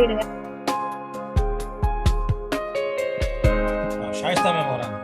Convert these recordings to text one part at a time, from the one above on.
சொல்லிடுங்க. ஷாயிஸ்தா மேம் வராங்க.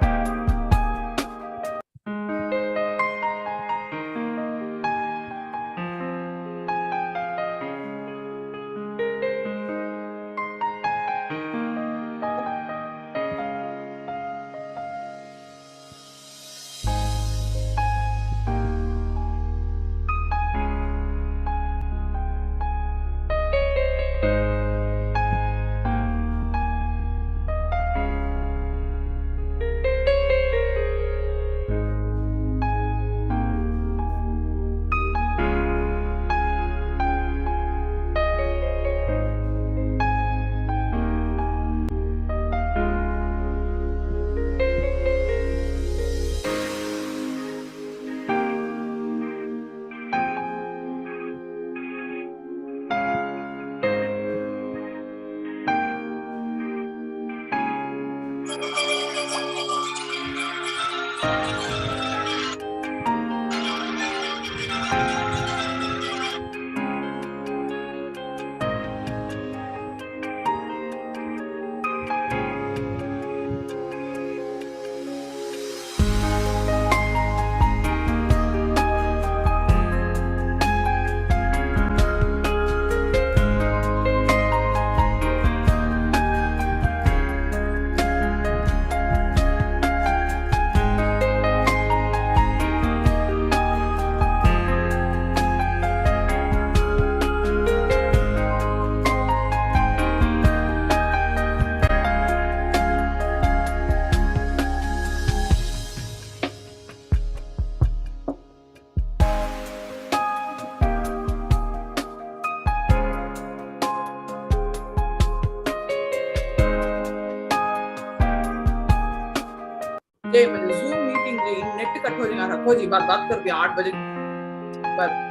Zoom meeting net cut हो जाएगा, रखो जी, बात करते हैं 8 बजे पर।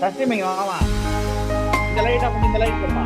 சத்தியமைங்க மாமா இந்த லைட் அப்ப இந்த லைட் போடுமா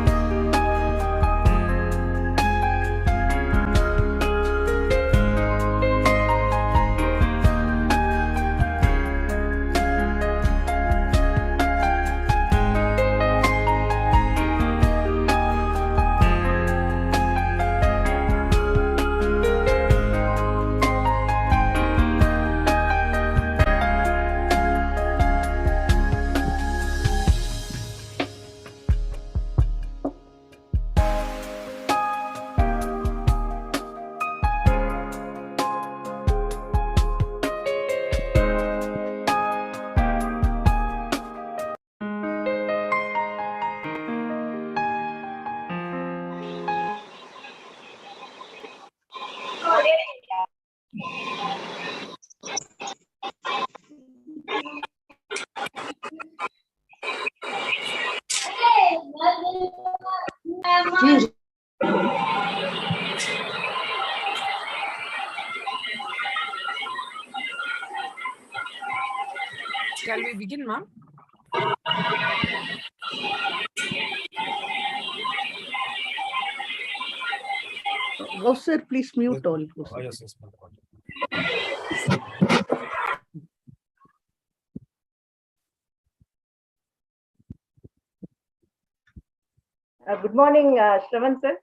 Shall we begin, ma'am? Sir, please mute all. Yes. Good morning, Shravan sir.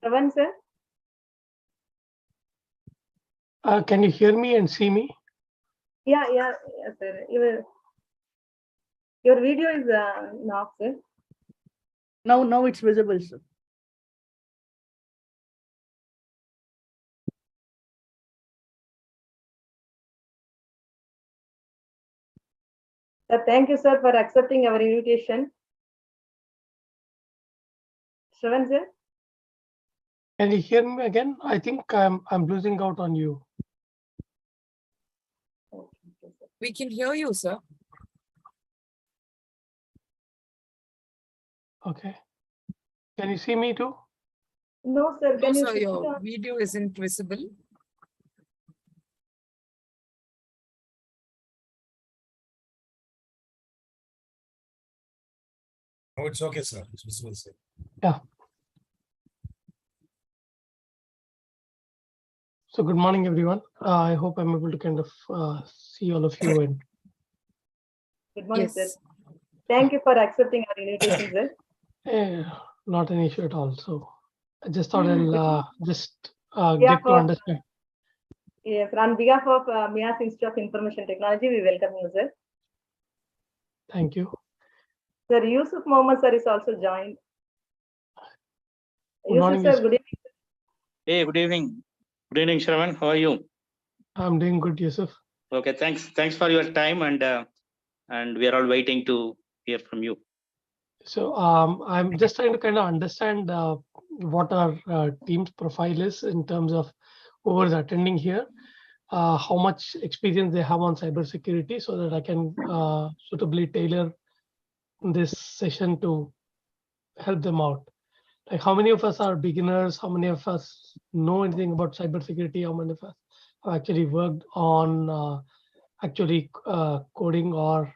Shravan sir. Can you hear me and see me? Yeah, sir. Your video is off, sir. Now it's visible, sir. Thank you, sir, for accepting our invitation. Shravan sir. Can you hear me again? I think I'm losing out on you. We can hear you, sir. Okay. Can you see me too? No, sir. No, Can you sir, switch it your on? video isn't visible. Oh, it's okay, sir. It's visible, sir. Yeah. So good morning, everyone. I hope I'm able to kind of see all of you. And Good morning, Yes. sir. Thank you for accepting our invitation, sir. not an issue at all. So I just thought I'll just Yeah, get to understand. Yes, on behalf of MIAS Institute of Information Technology, we welcome you, sir. Thank you. Sir, Yusuf Mohammed sir is also joined. Good Yusuf morning, sir, Yusuf. good evening. Hey, good evening. Good evening, Shravan. How are you? I'm doing good, Yusuf. Okay, thanks for your time, and we are all waiting to hear from you. So I'm just trying to kind of understand what our team's profile is in terms of whoever's attending here, how much experience they have on cybersecurity, so that I can suitably tailor this session to help them out. Like how many of us are beginners? How many of us know anything about cybersecurity? How many of us have actually worked on coding or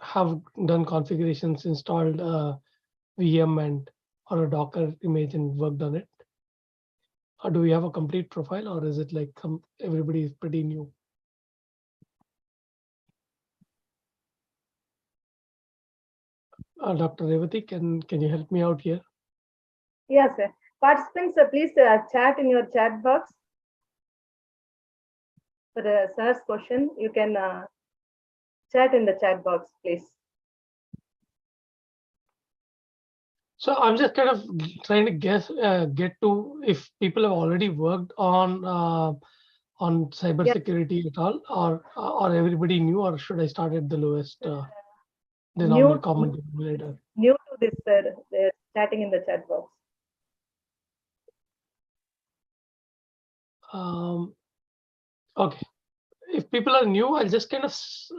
have done configurations, installed VM and or a Docker image and worked on it? Or do we have a complete profile, or is it like everybody is pretty new? Dr. Revati, can you help me out here? Yes, sir. Participants, please chat in your chat box. For the sir's question, you can chat in the chat box, please. So I'm just kind of trying to get to if people have already worked on cybersecurity at all, or everybody new, or should I start at the lowest, the normal common denominator? New to this, sir. They're chatting in the chat box. Okay. If people are new, I'll just kind of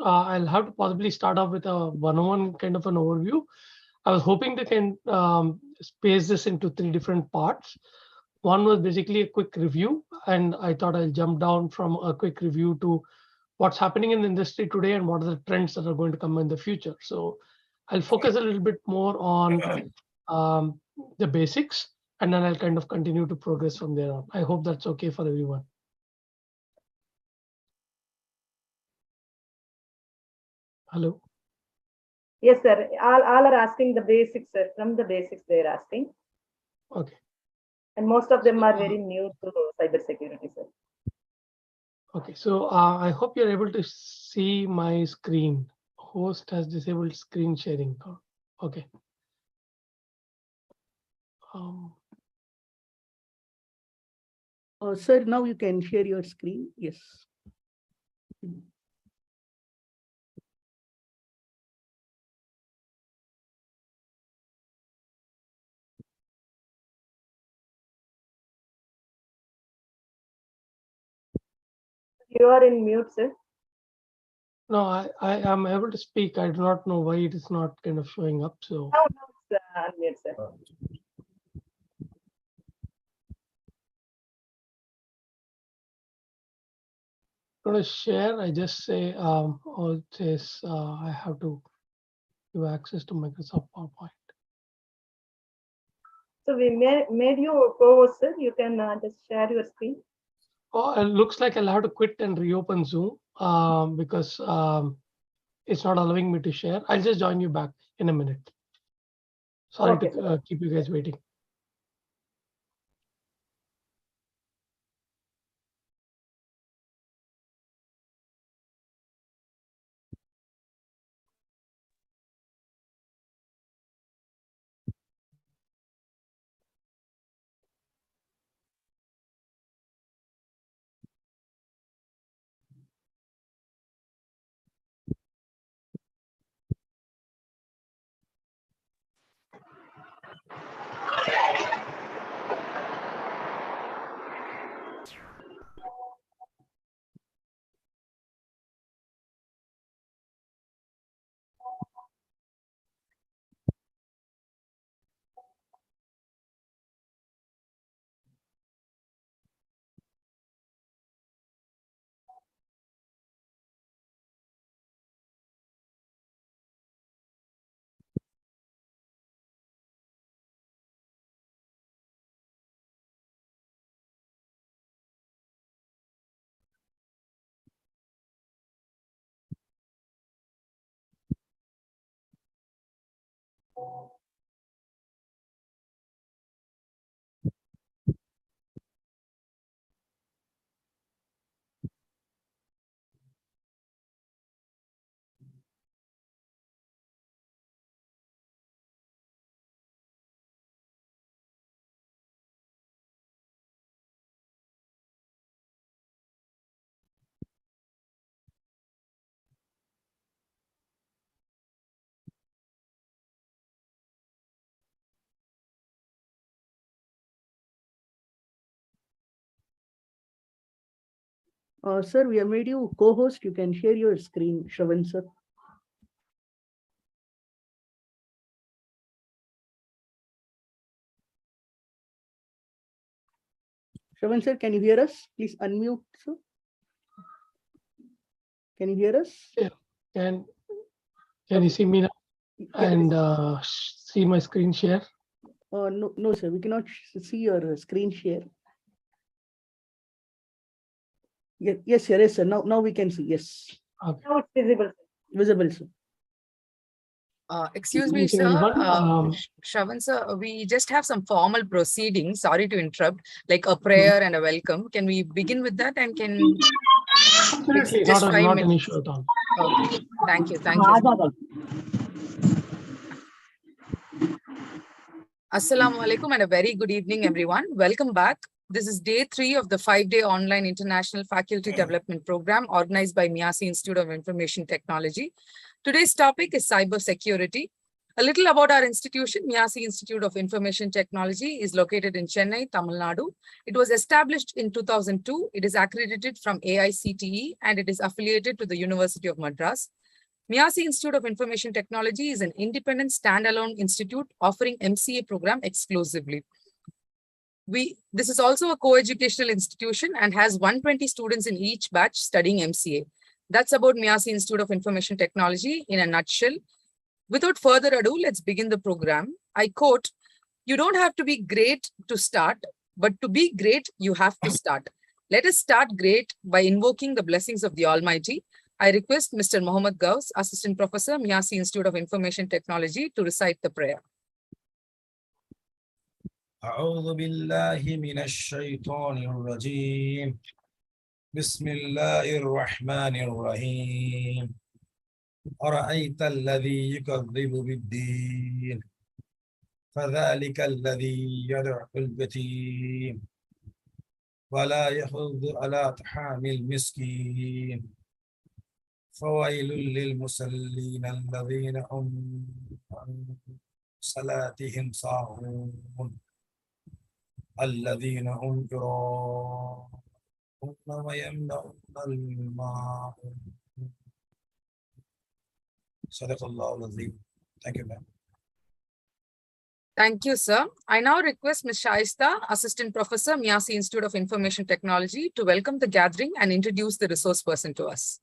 I'll have to possibly start off with a one-on-one kind of an overview. I was hoping they can space this into 3 different parts. One was basically a quick review, and I thought I'll jump down from a quick review to what's happening in the industry today and what are the trends that are going to come in the future. So I'll focus a little bit more on the basics, and then I'll kind of continue to progress from there on. I hope that's okay for everyone. Hello. Yes, sir. All are asking the basics, sir. From the basics, they're asking. Okay. And most of them are very new to cybersecurity, sir. Okay. So I hope you're able to see my screen. Host has disabled screen sharing. Okay. Sir, now you can share your screen. Yes. You are in mute, sir. No, I am able to speak. I do not know why it is not kind of showing up. So Now it's unmute, sir. I'm going to share. I just say, it says I have to give access to Microsoft PowerPoint. So we made you co-host, sir. You can just share your screen. Oh, it looks like I'll have to quit and reopen Zoom because it's not allowing me to share. I'll just join you back in a minute. Sorry Okay, to keep you guys waiting. Sir, we have made you co-host. You can share your screen, Shravan, sir. Shravan, sir, can you hear us? Please unmute, sir. Can you hear us? Yeah. Can you see me now and see my screen share? No, sir. We cannot see your screen share. Yes, sir. Now we can see. Yes. Okay. Now it's visible, sir. Visible, sir. Excuse Good me, evening, sir. everyone. Shravan, sir, we just have some formal proceedings. Sorry to interrupt, like a prayer and a welcome. Can we begin with that? And can Absolutely just not 5 an minutes? issue at all. Okay. Thank you. Thank you. Assalamu alaikum and a very good evening, everyone. Welcome back. This is day 3 of the 5-day online international faculty development program organized by Miyasi Institute of Information Technology. Today's topic is cybersecurity. A little about our institution. Miyasi Institute of Information Technology is located in Chennai, Tamil Nadu. It was established in 2002. It is accredited from AICTE and it is affiliated to the University of Madras. Miyasi Institute of Information Technology is an independent standalone institute offering MCA program exclusively. This is also a co-educational institution and has 120 students in each batch studying MCA. That's about Miyasi Institute of Information Technology in a nutshell. Without further ado, let's begin the program. I quote, "You don't have to be great to start, but to be great, you have to start." Let us start great by invoking the blessings of the Almighty. I request Mr. Mohammed Gauss, Assistant Professor, Miyasi Institute of Information Technology, to recite the prayer. أعوذ بالله من الشيطان الرجيم بسم الله الرحمن الرحيم أرأيت الذي يكذب بالدين فذلك الذي يدعو اليتيم ولا يحض على طعام المسكين فويل للمصلين الذين هم عن صلاتهم ساهون الذين هم يراءون ويمنعون الماعون صدق الله العظيم. Thank you, ma'am. Thank you, sir. I now request Ms. Shaista, Assistant Professor, Miyasi Institute of Information Technology, to welcome the gathering and introduce the resource person to us.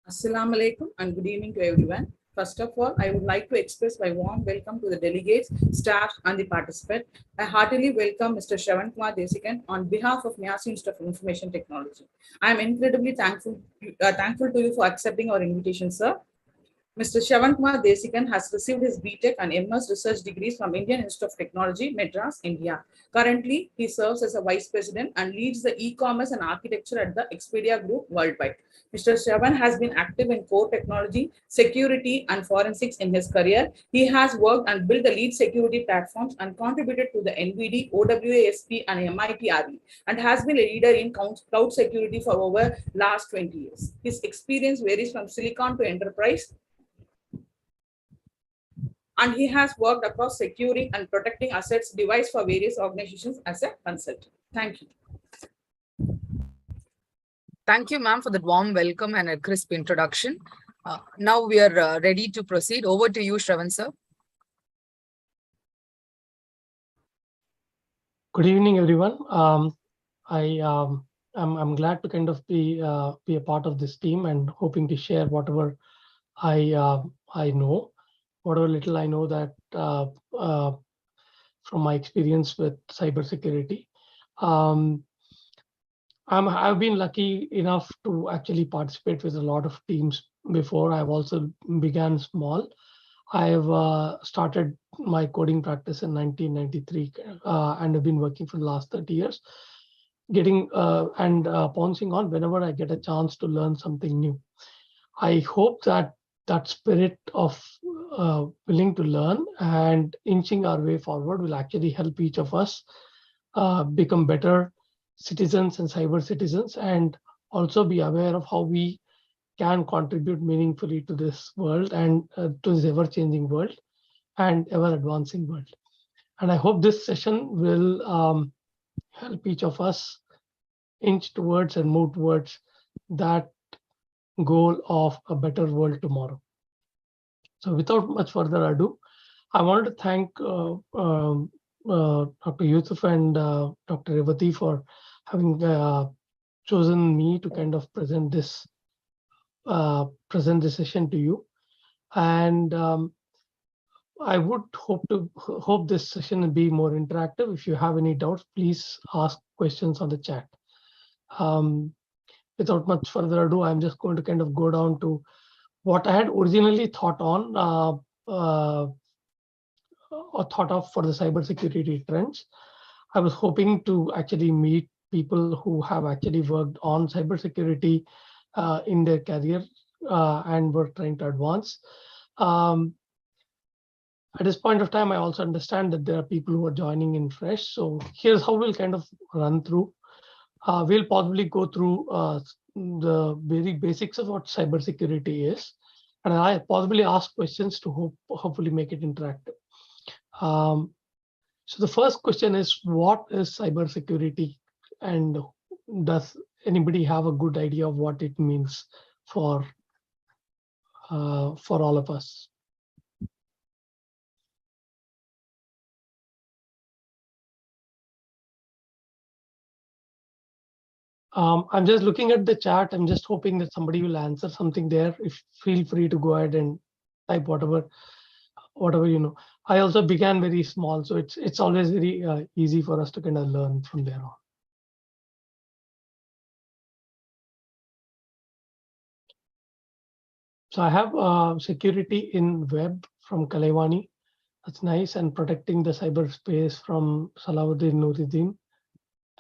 Assalamu alaikum and good evening to everyone. First of all, I would like to express my warm welcome to the delegates, staff, and the participants. I heartily welcome Mr.Sravan Desikan on behalf of Miyasi Institute of Information Technology. I am incredibly thankful to you for accepting our invitation, sir. Mr.Sravan Desikan has received his BTech and MS research degrees from Indian Institute of Technology, Madras, India. Currently, he serves as a vice president and leads the e-commerce and architecture at the Expediagroup worldwide. Mr. Sravan has been active in core technology, security, and forensics in his career. He has worked and built the lead security platforms and contributed to the NVD, OWASP, and MIT RE, and has been a leader in cloud security for over last 20 years. His experience varies from silicon to enterprise, and he has worked across securing and protecting assets devices for various organizations as a consultant. Thank you. Thank you, ma'am, for that warm welcome and a crisp introduction. Now we are ready to proceed. Over to you, Shravan, sir. Good evening, everyone. I'm glad to kind of be a part of this team and hoping to share whatever I know, whatever little I know that from my experience with cybersecurity. I've been lucky enough to actually participate with a lot of teams before. I've also began small. I've started my coding practice in 1993 and have been working for the last 30 years, getting pouncing on whenever I get a chance to learn something new. I hope that spirit of willing to learn and inching our way forward will actually help each of us become better citizens and cyber citizens, and also be aware of how we can contribute meaningfully to this world and to this ever-changing world and ever-advancing world. And I hope this session will help each of us inch towards and move towards that goal of a better world tomorrow. So without much further ado, I wanted to thank Dr. Yusuf and Dr. Revati for having chosen me to kind of present this session to you. And I would hope this session will be more interactive. If you have any doubts, please ask questions on the chat. Without much further ado, I'm just going to kind of go down to what I had originally thought on or thought of for the cybersecurity trends. I was hoping to actually meet people who have actually worked on cybersecurity in their career and were trying to advance. At this point of time, I also understand that there are people who are joining in fresh. So here's how we'll kind of run through. We'll probably go through the very basics of what cybersecurity is. And I possibly ask questions to hopefully make it interactive. So the first question is, what is cybersecurity? And does anybody have a good idea of what it means for all of us? I'm just looking at the chat. I'm just hoping that somebody will answer something there. If feel free to go ahead and type whatever you know. I also began very small, so it's always very easy for us to kind of learn from there on. So I have security in web from Kalaivani. That's nice, and protecting the cyberspace from Salahuddin Nuruddin.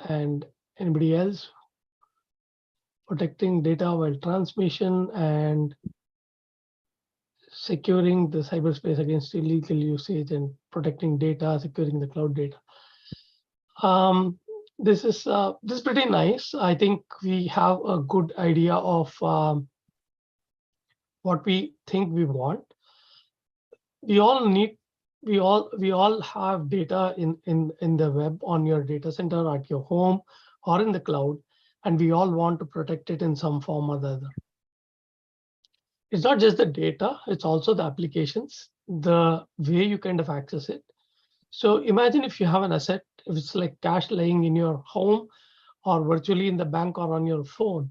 And anybody else? Protecting data while transmission and securing the cyberspace against illegal usage and protecting data, securing the cloud data. This is pretty nice. I think we have a good idea of what we think we want. We all have data in the web, on your data center, at your home, or in the cloud, and we all want to protect it in some form or the other. It's not just the data, it's also the applications, the way you kind of access it. So imagine if you have an asset, if it's like cash laying in your home or virtually in the bank or on your phone,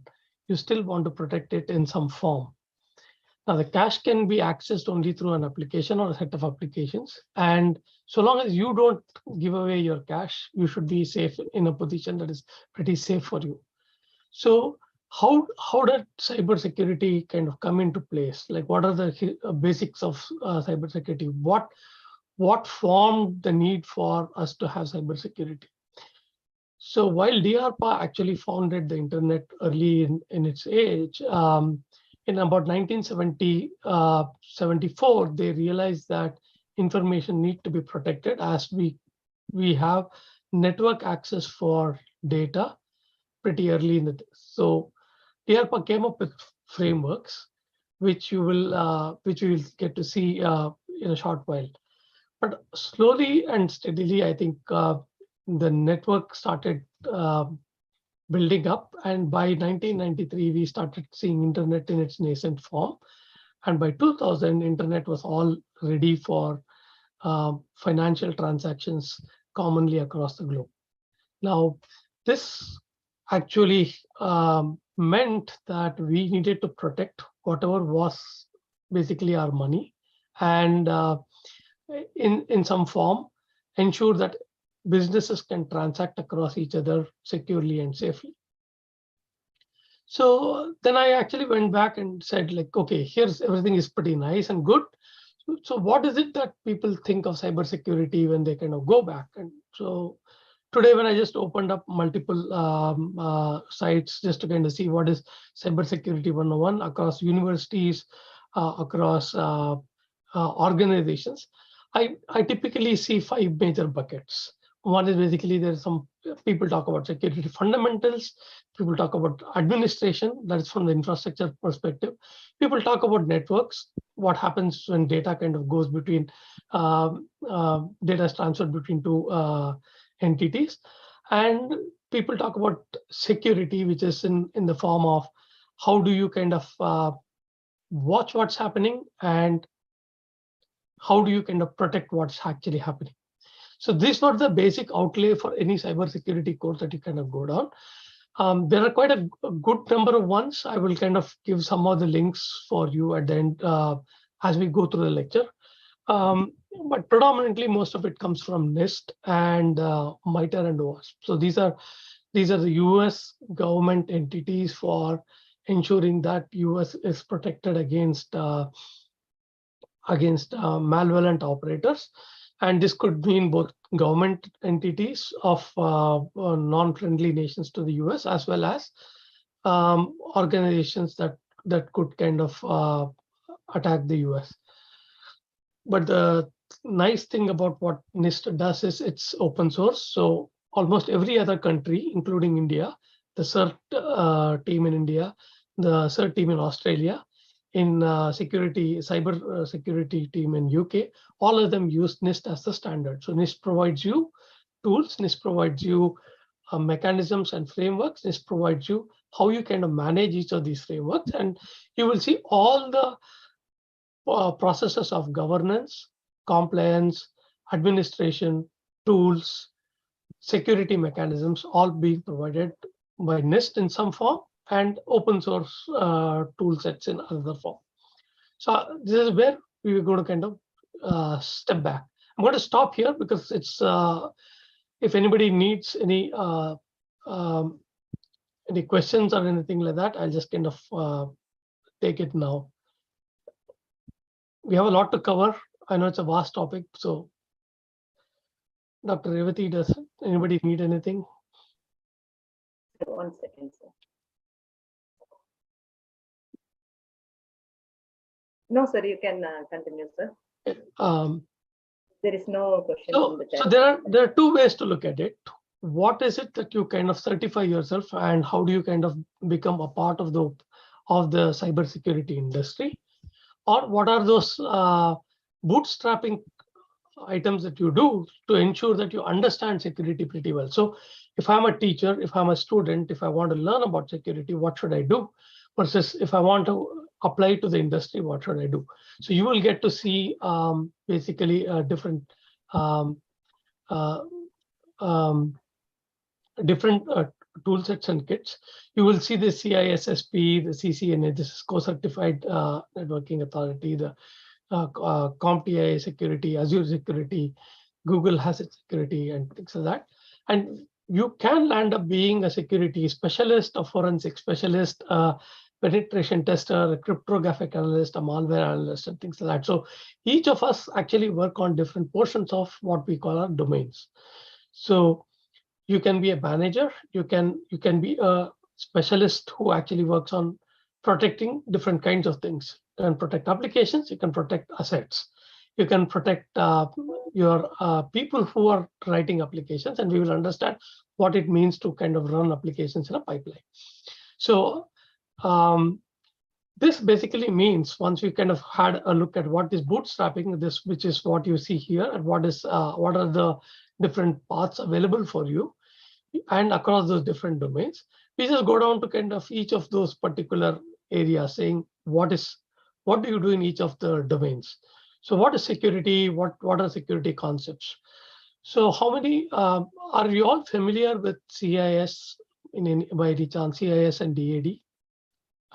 you still want to protect it in some form. Now, the cash can be accessed only through an application or a set of applications. And so long as you don't give away your cash, you should be safe in a position that is pretty safe for you. So how did cybersecurity kind of come into place? Like, what are the basics of cybersecurity? What formed the need for us to have cybersecurity? So while DARPA actually founded the internet early in its age, in about 1974, they realized that information need to be protected as we have network access for data pretty early in the day. So DARPA came up with frameworks, which we will get to see in a short while. But slowly and steadily, I think the network started building up, and by 1993 we started seeing internet in its nascent form, and by 2000 internet was all ready for financial transactions commonly across the globe. Now this actually meant that we needed to protect whatever was basically our money, and in some form ensure that businesses can transact across each other securely and safely. So then I actually went back and said, like, okay, here's everything is pretty nice and good. So what is it that people think of cybersecurity when they kind of go back? And so today, when I just opened up multiple sites just to kind of see what is cybersecurity 101 across universities, across organizations, I typically see 5 major buckets. One is basically there's some people talk about security fundamentals. People talk about administration, that is from the infrastructure perspective. People talk about networks, what happens when data kind of goes between, data is transferred between two entities. And people talk about security, which is in the form of how do you kind of watch what's happening and how do you kind of protect what's actually happening. So these were the basic outlay for any cybersecurity course that you kind of go down. There are quite a good number of ones. I will kind of give some of the links for you at the end as we go through the lecture. But predominantly, most of it comes from NIST and MITRE and OWASP. So these are the US government entities for ensuring that US is protected against malveillant operators. And this could mean both government entities of non-friendly nations to the US, as well as organizations that could kind of attack the US. But the nice thing about what NIST does is it's open source. So almost every other country, including India, the CERT team in India, the CERT team in Australia, in cyber security team in UK, all of them use NIST as the standard. So NIST provides you tools, NIST provides you mechanisms and frameworks, NIST provides you how you kind of manage each of these frameworks, and you will see all the processes of governance, compliance, administration, tools, security mechanisms all being provided by NIST in some form and open source tool sets in another form. So this is where we are going to kind of step back. I'm going to stop here because it's if anybody needs any questions or anything like that, I'll just kind of take it now. We have a lot to cover. I know it's a vast topic. So Dr. Revati, does anybody need anything? 1 second, sir. No, sir, you can continue, sir. There is no question in the chat. So there are two ways to look at it. What is it that you kind of certify yourself, and how do you kind of become a part of the cybersecurity industry? Or what are those bootstrapping items that you do to ensure that you understand security pretty well? So if I'm a teacher, if I'm a student, if I want to learn about security, what should I do? Versus if I want to apply to the industry, what should I do? So you will get to see basically different tool sets and kits. You will see the CISSP, the CCNA, this is co-certified networking authority, the CompTIA security, Azure security, Google has its security and things like that. And you can land up being a security specialist, a forensic specialist, a penetration tester, a cryptographic analyst, a malware analyst, and things like that. So each of us actually work on different portions of what we call our domains. So you can be a manager, you can be a specialist who actually works on protecting different kinds of things. You can protect applications, you can protect assets, you can protect your people who are writing applications, and we will understand what it means to kind of run applications in a pipeline. So this basically means once we kind of had a look at what is bootstrapping, this which is what you see here, and what are the different paths available for you and across those different domains, we just go down to kind of each of those particular areas, saying what do you do in each of the domains. So what is security? What are security concepts? So how many are you all familiar with CIS by any chance? CIS and DAD?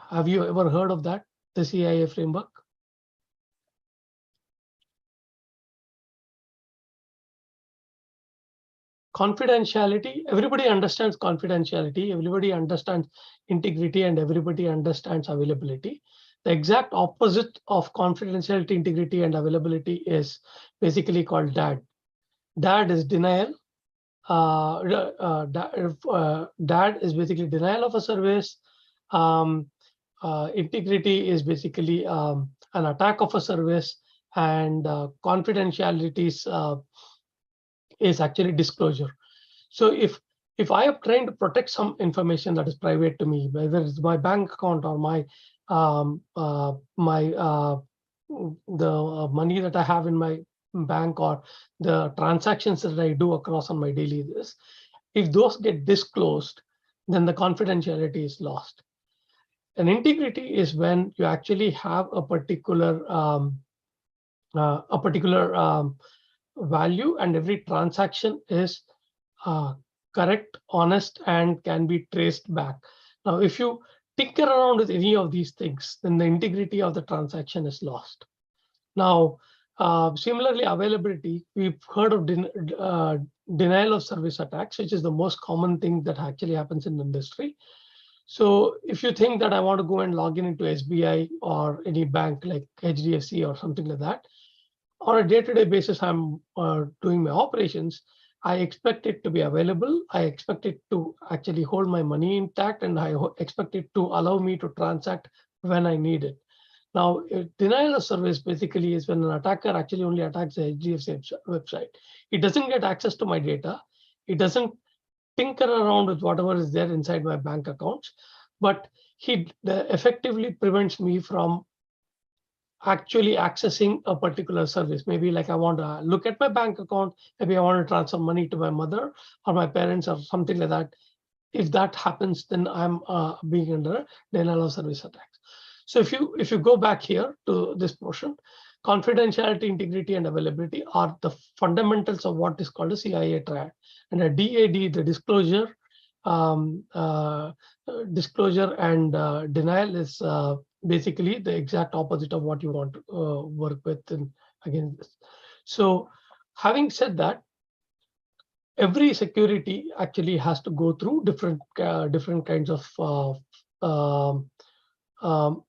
Have you ever heard of that, the CIA framework? Confidentiality, everybody understands confidentiality, everybody understands integrity, and everybody understands availability. The exact opposite of confidentiality, integrity, and availability is basically called DAD. DAD is denial. DAD is basically denial of a service. Integrity is basically an attack of a service, and confidentiality is actually disclosure. So if I am trying to protect some information that is private to me, whether it's my bank account or the money that I have in my bank, or the transactions that I do across on my daily basis, if those get disclosed, then the confidentiality is lost. And integrity is when you actually have a particular value, and every transaction is correct, honest, and can be traced back. Now, if you tinker around with any of these things, then the integrity of the transaction is lost. Now, similarly, availability, we've heard of denial of service attacks, which is the most common thing that actually happens in the industry. So if you think that I want to go and log into SBI or any bank like HDFC or something like that, on a day-to-day basis, I'm doing my operations, I expect it to be available. I expect it to actually hold my money intact, and I expect it to allow me to transact when I need it. Now, denial of service basically is when an attacker actually only attacks the HDFC website. It doesn't get access to my data. It doesn't tinker around with whatever is there inside my bank accounts, but he effectively prevents me from actually accessing a particular service. Maybe like I want to look at my bank account, maybe I want to transfer money to my mother or my parents or something like that. If that happens, then I'm being under denial of service attacks. So if you go back here to this portion, confidentiality, integrity, and availability are the fundamentals of what is called a CIA triad. And a DAD, the disclosure, disclosure and denial is basically the exact opposite of what you want to work with and against this. So having said that, every security actually has to go through different kinds of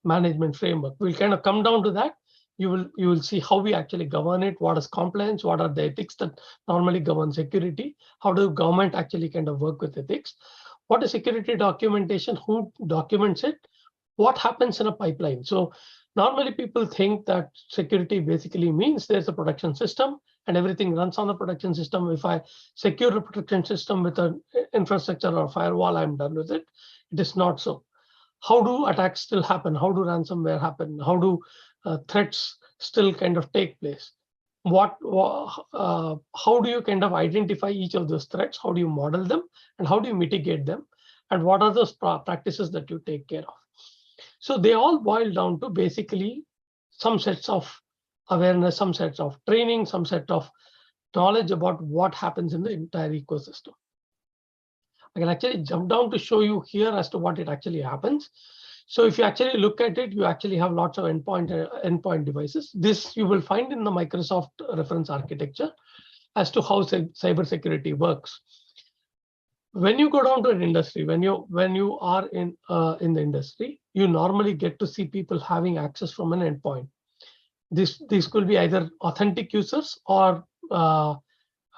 management framework. We'll kind of come down to that. You will see how we actually govern it, what is compliance, what are the ethics that normally govern security, how does government actually kind of work with ethics, what is security documentation, who documents it, what happens in a pipeline. So normally people think that security basically means there's a production system and everything runs on the production system. If I secure the production system with an infrastructure or firewall, I'm done with it. It is not so. How do attacks still happen? How do ransomware happen? How do threats still kind of take place? How do you kind of identify each of those threats? How do you model them? And how do you mitigate them? And what are those practices that you take care of? So they all boil down to basically some sets of awareness, some sets of training, some set of knowledge about what happens in the entire ecosystem. I can actually jump down to show you here as to what it actually happens. So if you actually look at it, you actually have lots of endpoint devices. This you will find in the Microsoft reference architecture as to how cybersecurity works. When you go down to an industry, when you are in the industry, you normally get to see people having access from an endpoint. These could be either authentic users or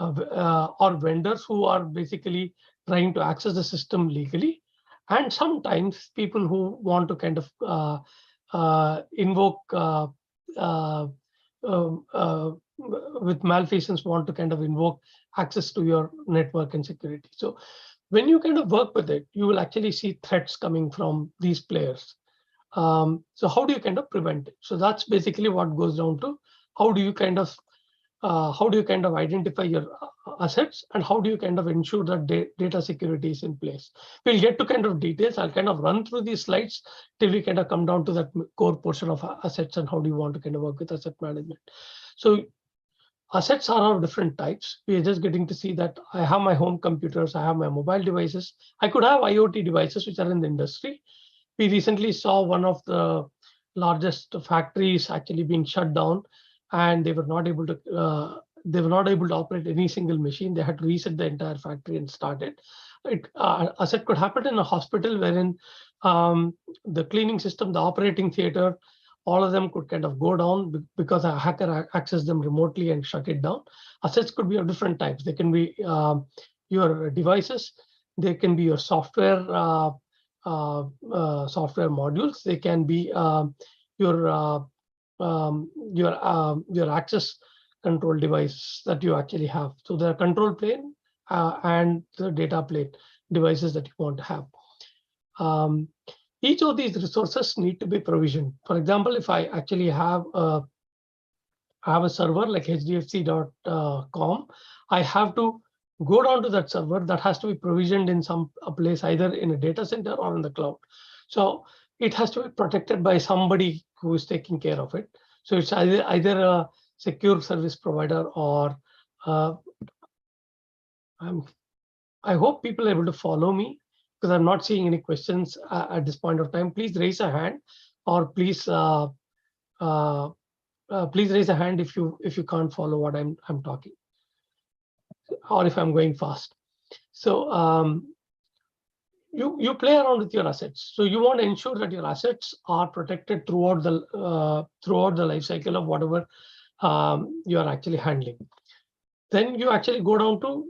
vendors who are basically trying to access the system legally, and sometimes people who want to kind of invoke with malfeasance, want to kind of invoke access to your network and security. So when you kind of work with it, you will actually see threats coming from these players. So how do you kind of prevent it? So that's basically what goes down to how do you kind of identify your assets, and how do you kind of ensure that data security is in place? We'll get to kind of details. I'll kind of run through these slides till we kind of come down to that core portion of assets and how do you want to kind of work with asset management. So assets are of different types. We are just getting to see that I have my home computers, I have my mobile devices. I could have IoT devices which are in the industry. We recently saw one of the largest factories actually being shut down, and they were not able to operate any single machine. They had to reset the entire factory and start it. Asset could happen in a hospital wherein the cleaning system, the operating theater, all of them could kind of go down because a hacker accessed them remotely and shut it down. Assets could be of different types. They can be your devices. They can be your software modules. They can be your access control device that you actually have. So the control plane and the data plane devices that you want to have. Each of these resources need to be provisioned. For example, if I actually have a server like hdfc.com, I have to go down to that server. That has to be provisioned in some place, either in a data center or in the cloud. So it has to be protected by somebody who is taking care of it. So it's either a secure service provider or I hope people are able to follow me, because I'm not seeing any questions at this point of time. Please raise a hand, or please raise a hand if you can't follow what I'm talking, or if I'm going fast. So you play around with your assets. So you want to ensure that your assets are protected throughout the life cycle of whatever you are actually handling. Then you actually go down to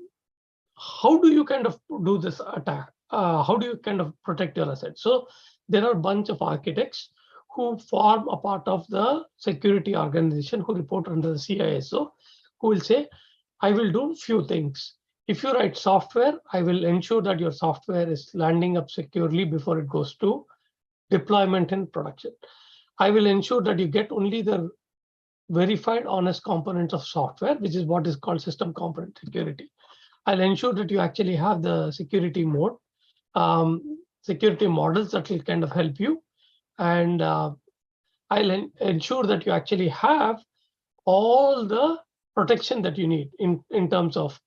how do you kind of do this attack? How do you kind of protect your assets? So there are a bunch of architects who form a part of the security organization, who report under the CISO, who will say, I will do few things. If you write software, I will ensure that your software is landing up securely before it goes to deployment and production. I will ensure that you get only the verified honest components of software, which is what is called system component security. I'll ensure that you actually have the security mode, security models that will kind of help you. And I'll ensure that you actually have all the protection that you need in terms of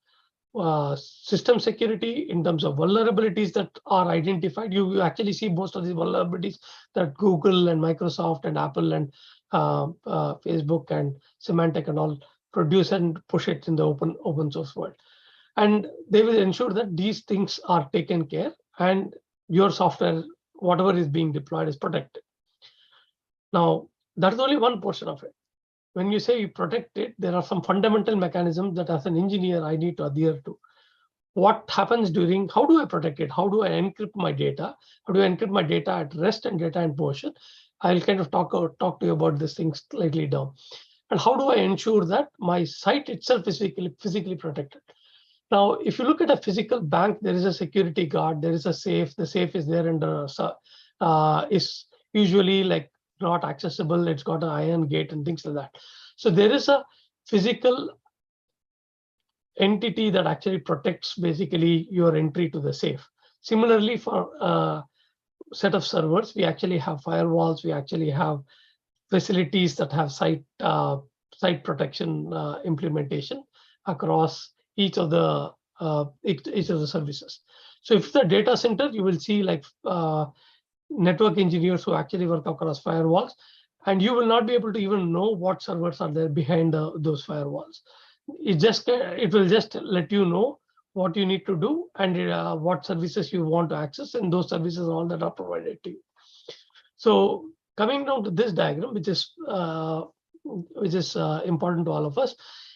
system security, in terms of vulnerabilities that are identified. You actually see most of these vulnerabilities that Google and Microsoft and Apple and Facebook and Symantec and all produce and push it in the open source world. And they will ensure that these things are taken care and your software, whatever is being deployed, is protected. Now, that is only one portion of it. When you say you protect it, there are some fundamental mechanisms that as an engineer, I need to adhere to. What happens during, how do I protect it? How do I encrypt my data? How do I encrypt my data at rest and data in motion? I'll kind of talk to you about this thing slightly down. And how do I ensure that my site itself is physically protected? Now, if you look at a physical bank, there is a security guard, there is a safe. The safe is there and is usually like not accessible. It's got an iron gate and things like that. So there is a physical entity that actually protects basically your entry to the safe. Similarly, for a set of servers, we actually have firewalls. We actually have facilities that have site protection implementation across each of the services. So if the data center, you will see like network engineers who actually work across firewalls, and you will not be able to even know what servers are there behind those firewalls. It will just let you know what you need to do and what services you want to access, and those services are all that are provided to you. So coming down to this diagram, which is important to all of us,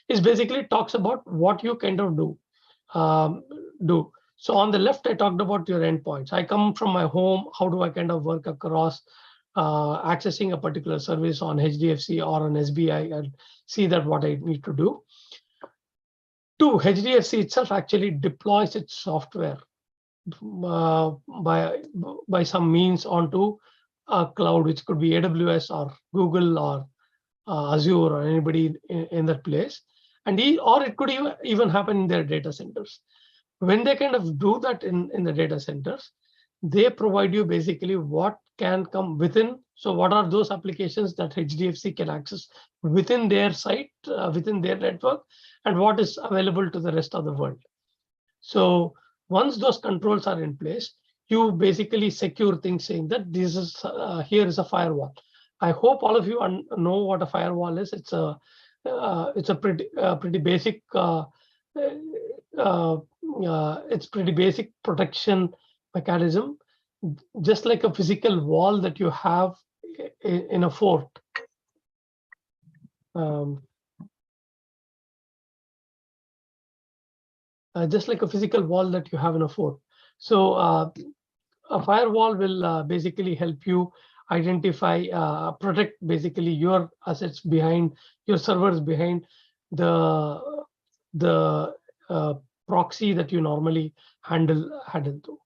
is basically talks about what you kind of do. So on the left, I talked about your endpoints. I come from my home. How do I kind of work across accessing a particular service on HDFC or on SBI and see that what I need to do? Two, HDFC itself actually deploys its software by some means onto a cloud, which could be AWS or Google or Azure or anybody in that place. Or it could even happen in their data centers. When they kind of do that in the data centers, they provide you basically what can come within. So what are those applications that HDFC can access within their site, within their network, and what is available to the rest of the world. So once those controls are in place, you basically secure things saying that this is here is a firewall. I hope all of you know what a firewall is. It's a pretty basic it's pretty basic protection mechanism, just like a physical wall that you have in a fort. Just like a physical wall that you have in a fort. So a firewall will basically help you identify, protect basically your assets behind, your servers behind the proxy that you normally handle to.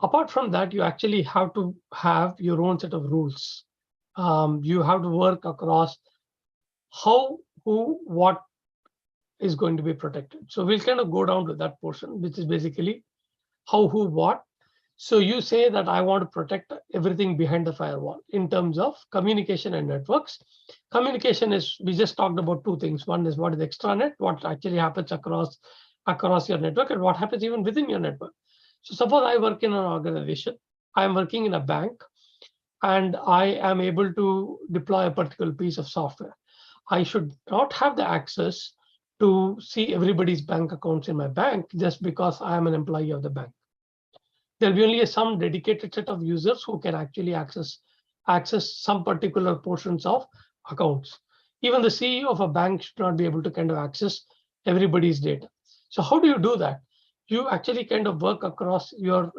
Apart from that, you actually have to have your own set of rules. You have to work across how, who, what is going to be protected. So we'll kind of go down to that portion, which is basically how, who, what. So you say that I want to protect everything behind the firewall in terms of communication and networks. Communication is, we just talked about two things. One is what is extranet, what actually happens across your network, and what happens even within your network. So suppose I work in an organization, I'm working in a bank, and I am able to deploy a particular piece of software. I should not have the access to see everybody's bank accounts in my bank just because I am an employee of the bank. There'll be only some dedicated set of users who can actually access some particular portions of accounts. Even the CEO of a bank should not be able to kind of access everybody's data. So how do you do that? You actually kind of work across your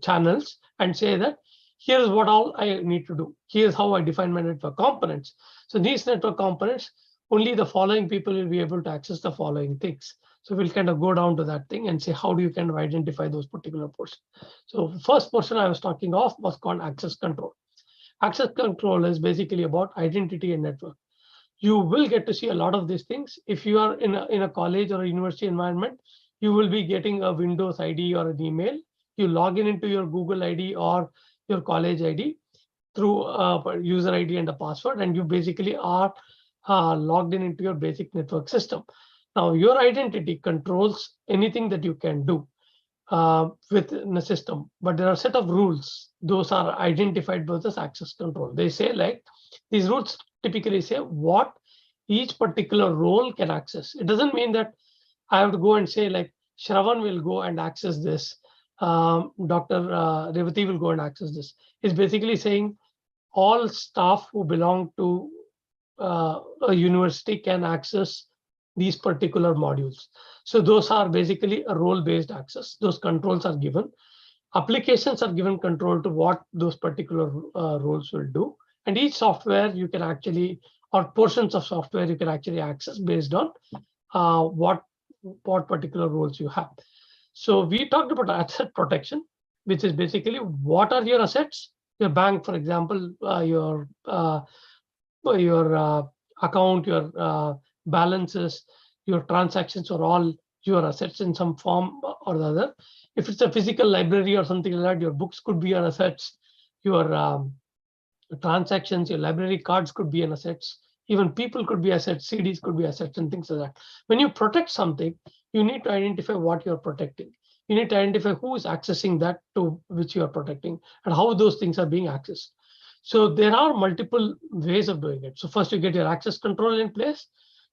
channels and say that here's what all I need to do. Here's how I define my network components. So these network components, only the following people will be able to access the following things. So we'll kind of go down to that thing and say, how do you kind of identify those particular portions? So first portion I was talking of was called access control. Access control is basically about identity and network. You will get to see a lot of these things. If you are in a college or a university environment, you will be getting a Windows ID or an email. You log in into your Google ID or your college ID through a user ID and a password, and you basically are logged in into your basic network system. Now, your identity controls anything that you can do within a system, but there are a set of rules. Those are identified both as access control. They say like these rules typically say what each particular role can access. It doesn't mean that I have to go and say like Shravan will go and access this. Dr. Revati will go and access this. It's basically saying all staff who belong to a university can access these particular modules. So those are basically a role-based access. Those controls are given. Applications are given control to what those particular roles will do. And each software you can actually, or portions of software you can actually access based on what particular roles you have. So we talked about asset protection, which is basically what are your assets? Your bank, for example, your account, your balances, your transactions are all your assets in some form or the other. If it's a physical library or something like that, your books could be your assets, your transactions, your library cards could be an assets, even people could be assets, CDs could be assets and things like that. When you protect something, you need to identify what you're protecting. You need to identify who is accessing that to which you are protecting and how those things are being accessed. So there are multiple ways of doing it. So first you get your access control in place.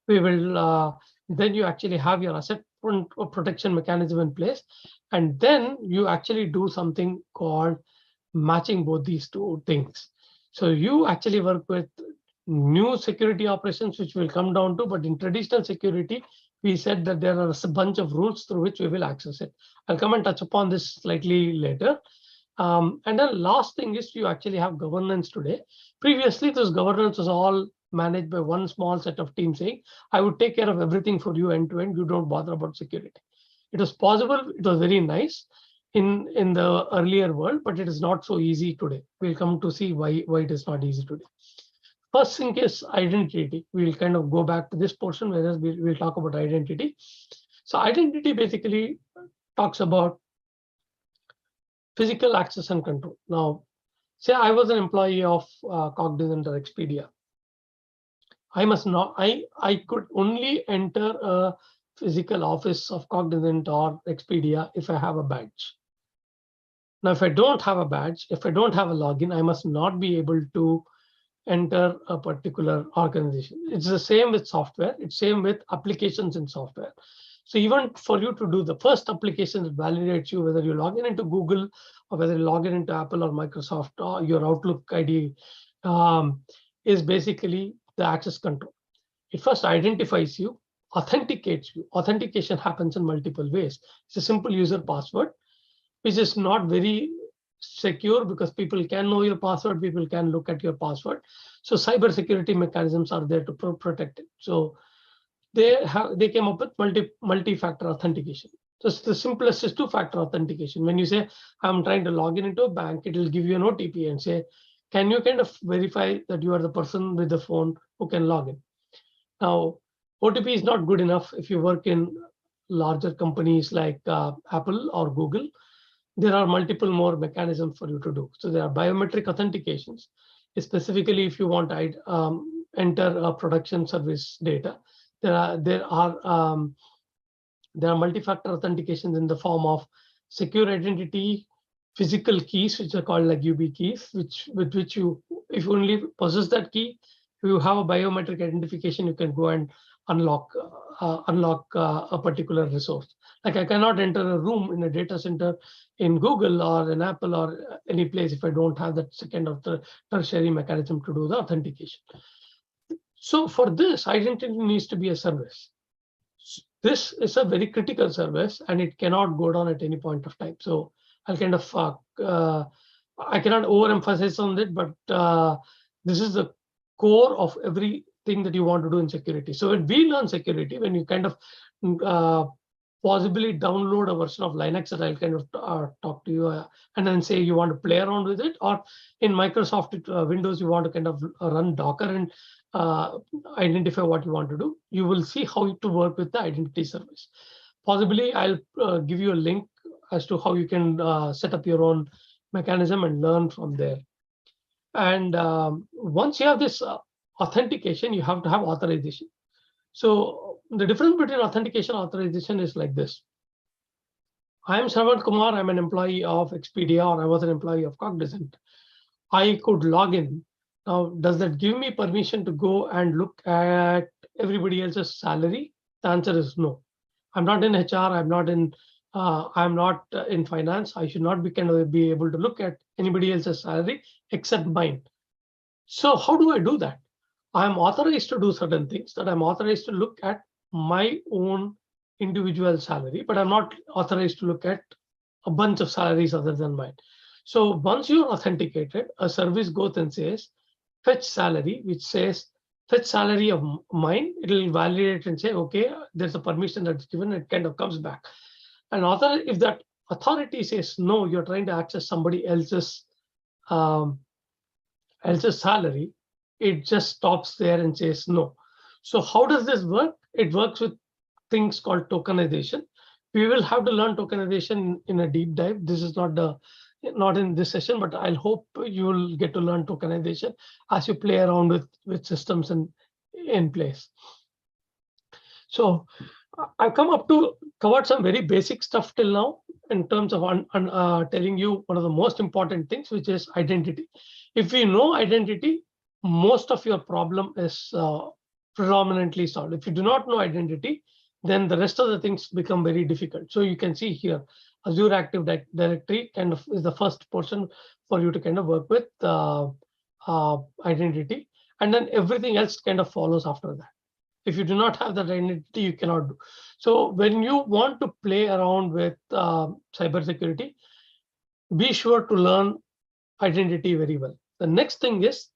We will then you actually have your asset protection mechanism in place, and then you actually do something called matching both these two things. So you actually work with new security operations, which will come down to, but in traditional security, we said that there are a bunch of rules through which we will access it. I'll come and touch upon this slightly later. And then last thing is you actually have governance today. Previously, this governance was all managed by one small set of teams saying, I would take care of everything for you end to end. You don't bother about security. It was possible. It was very nice in the earlier world, but it is not so easy today. We'll come to see why it is not easy today. First thing is identity. We'll kind of go back to this portion where we'll talk about identity. So identity basically talks about physical access and control. Now, say I was an employee of Cognizant or Expedia. I must not, I could only enter a physical office of Cognizant or Expedia if I have a badge. Now, if I don't have a badge, if I don't have a login, I must not be able to enter a particular organization. It's the same with software. It's same with applications in software. So even for you to do the first application that validates you, whether you log in into Google or whether you log in into Apple or Microsoft or your Outlook ID, is basically the access control. It first identifies you, authenticates you. Authentication happens in multiple ways. It's a simple user password, which is not very secure because people can know your password, people can look at your password. So cyber security mechanisms are there to protect it. So they came up with multi-factor authentication. So the simplest is two-factor authentication. When you say, I'm trying to log in into a bank, it will give you an OTP and say, can you kind of verify that you are the person with the phone who can log in? Now, OTP is not good enough if you work in larger companies like Apple or Google. There are multiple more mechanisms for you to do. So there are biometric authentications, specifically if you want to enter a production service data. There are multi-factor authentications in the form of secure identity, physical keys, which are called like UB keys, with which you, if you only possess that key, if you have a biometric identification, you can go and unlock a particular resource. Like I cannot enter a room in a data center in Google or in Apple or any place if I don't have that second or tertiary mechanism to do the authentication. So for this, identity needs to be a service. This is a very critical service and it cannot go down at any point of time. So I'll kind of, I cannot overemphasize on it, but this is the core of everything that you want to do in security. So when we learn security, when you kind of possibly download a version of Linux that I'll kind of talk to you and then say you want to play around with it, or in Microsoft Windows, you want to kind of run Docker and identify what you want to do, you will see how to work with the identity service. Possibly I'll give you a link as to how you can set up your own mechanism and learn from there. And once you have this authentication, you have to have authorization. So the difference between authentication and authorization is like this. I am Sravan Kumar. I'm an employee of Expedia, or I was an employee of Cognizant. I could log in. Now, does that give me permission to go and look at everybody else's salary? The answer is no. I'm not in HR. I'm not in finance. I should not be able to look at anybody else's salary except mine. So how do I do that? I'm authorized to do certain things, that I'm authorized to look at my own individual salary, but I'm not authorized to look at a bunch of salaries other than mine. So once you're authenticated, a service goes and says, fetch salary, which says fetch salary of mine. It'll validate and say, okay, there's a permission that's given. It kind of comes back. And if that authority says no, you're trying to access somebody else's salary, it just stops there and says no. So how does this work? It works with things called tokenization. We will have to learn tokenization in a deep dive. This is not in this session, but I'll hope you will get to learn tokenization as you play around with systems in place. So I've come up to cover some very basic stuff till now in terms of telling you one of the most important things, which is identity. If you know identity, most of your problem is predominantly solved. If you do not know identity, then the rest of the things become very difficult. So you can see here, Azure Active Directory kind of is the first portion for you to kind of work with identity, and then everything else kind of follows after that. If you do not have that identity, you cannot do. So when you want to play around with cybersecurity, be sure to learn identity very well. The next thing is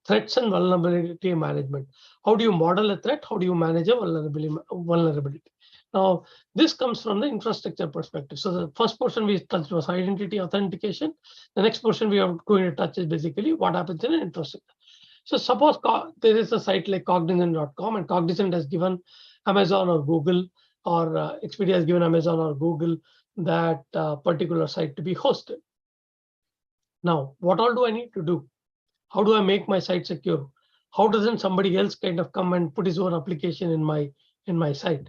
threats and vulnerability management. How do you model a threat? How do you manage a vulnerability? Now, this comes from the infrastructure perspective. So the first portion we touched was identity authentication. The next portion we are going to touch is basically what happens in an infrastructure. So suppose there is a site like cognizant.com, and Cognizant has given Amazon or Google, or Expedia has given Amazon or Google that particular site to be hosted. Now, what all do I need to do? How do I make my site secure? How doesn't somebody else kind of come and put his own application in my site?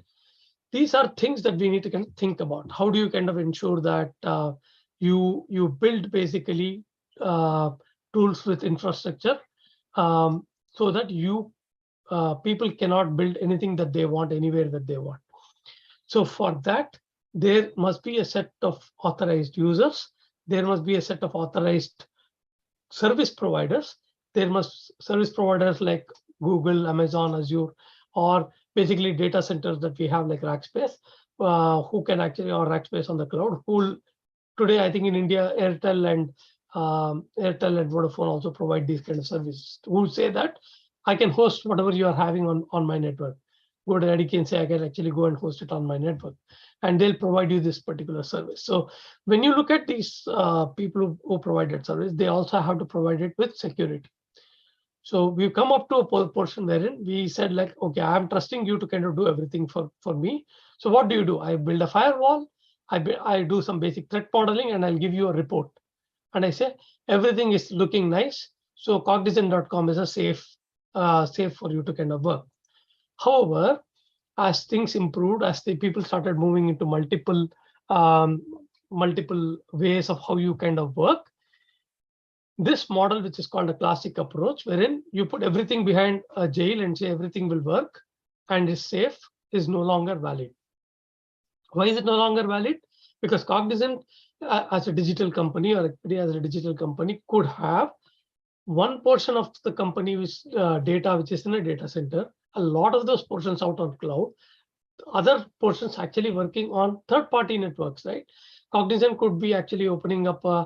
These are things that we need to kind of think about. How do you kind of ensure that you build basically tools with infrastructure so that people cannot build anything that they want anywhere that they want. So for that, there must be a set of authorized users. There must be a set of authorized service providers. There must service providers like Google, Amazon, Azure, or basically data centers that we have like Rackspace, who can actually, or Rackspace on the cloud, who today, I think in India, Airtel and Vodafone also provide these kind of services, who say that I can host whatever you are having on my network. Go to IDK and say, I can actually go and host it on my network, and they'll provide you this particular service. So when you look at these people who provide that service, they also have to provide it with security. So we've come up to a portion wherein we said like, okay, I'm trusting you to kind of do everything for me. So what do? I build a firewall, I do some basic threat modeling, and I'll give you a report. And I say, everything is looking nice. So cognizant.com is a safe for you to kind of work. However, as things improved, as the people started moving into multiple ways of how you kind of work, this model, which is called a classic approach, wherein you put everything behind a jail and say everything will work and is safe, is no longer valid. Why is it no longer valid? Because Cognizant as a digital company, or Expedia as a digital company, could have one portion of the company with data which is in a data center, a lot of those portions out on cloud, other portions actually working on third-party networks, right? Cognizant could be actually opening up a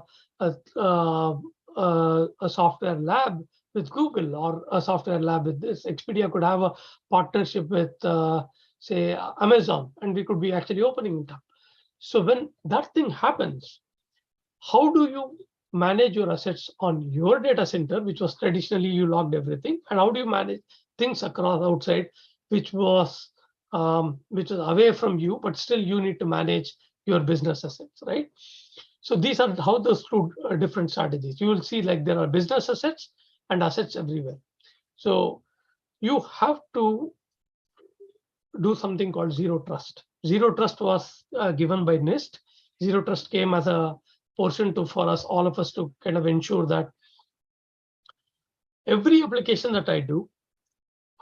software lab with Google, or a software lab with this. Expedia could have a partnership with, say, Amazon, and we could be actually opening it up. So when that thing happens, how do you manage your assets on your data center, which was traditionally you logged everything, and how do you manage things across outside, which was away from you, but still you need to manage your business assets, right? So these are how those two different strategies. You will see like there are business assets and assets everywhere. So you have to do something called zero trust. Zero trust was given by NIST. Zero trust came as a portion for us, all of us, to kind of ensure that every application that I do,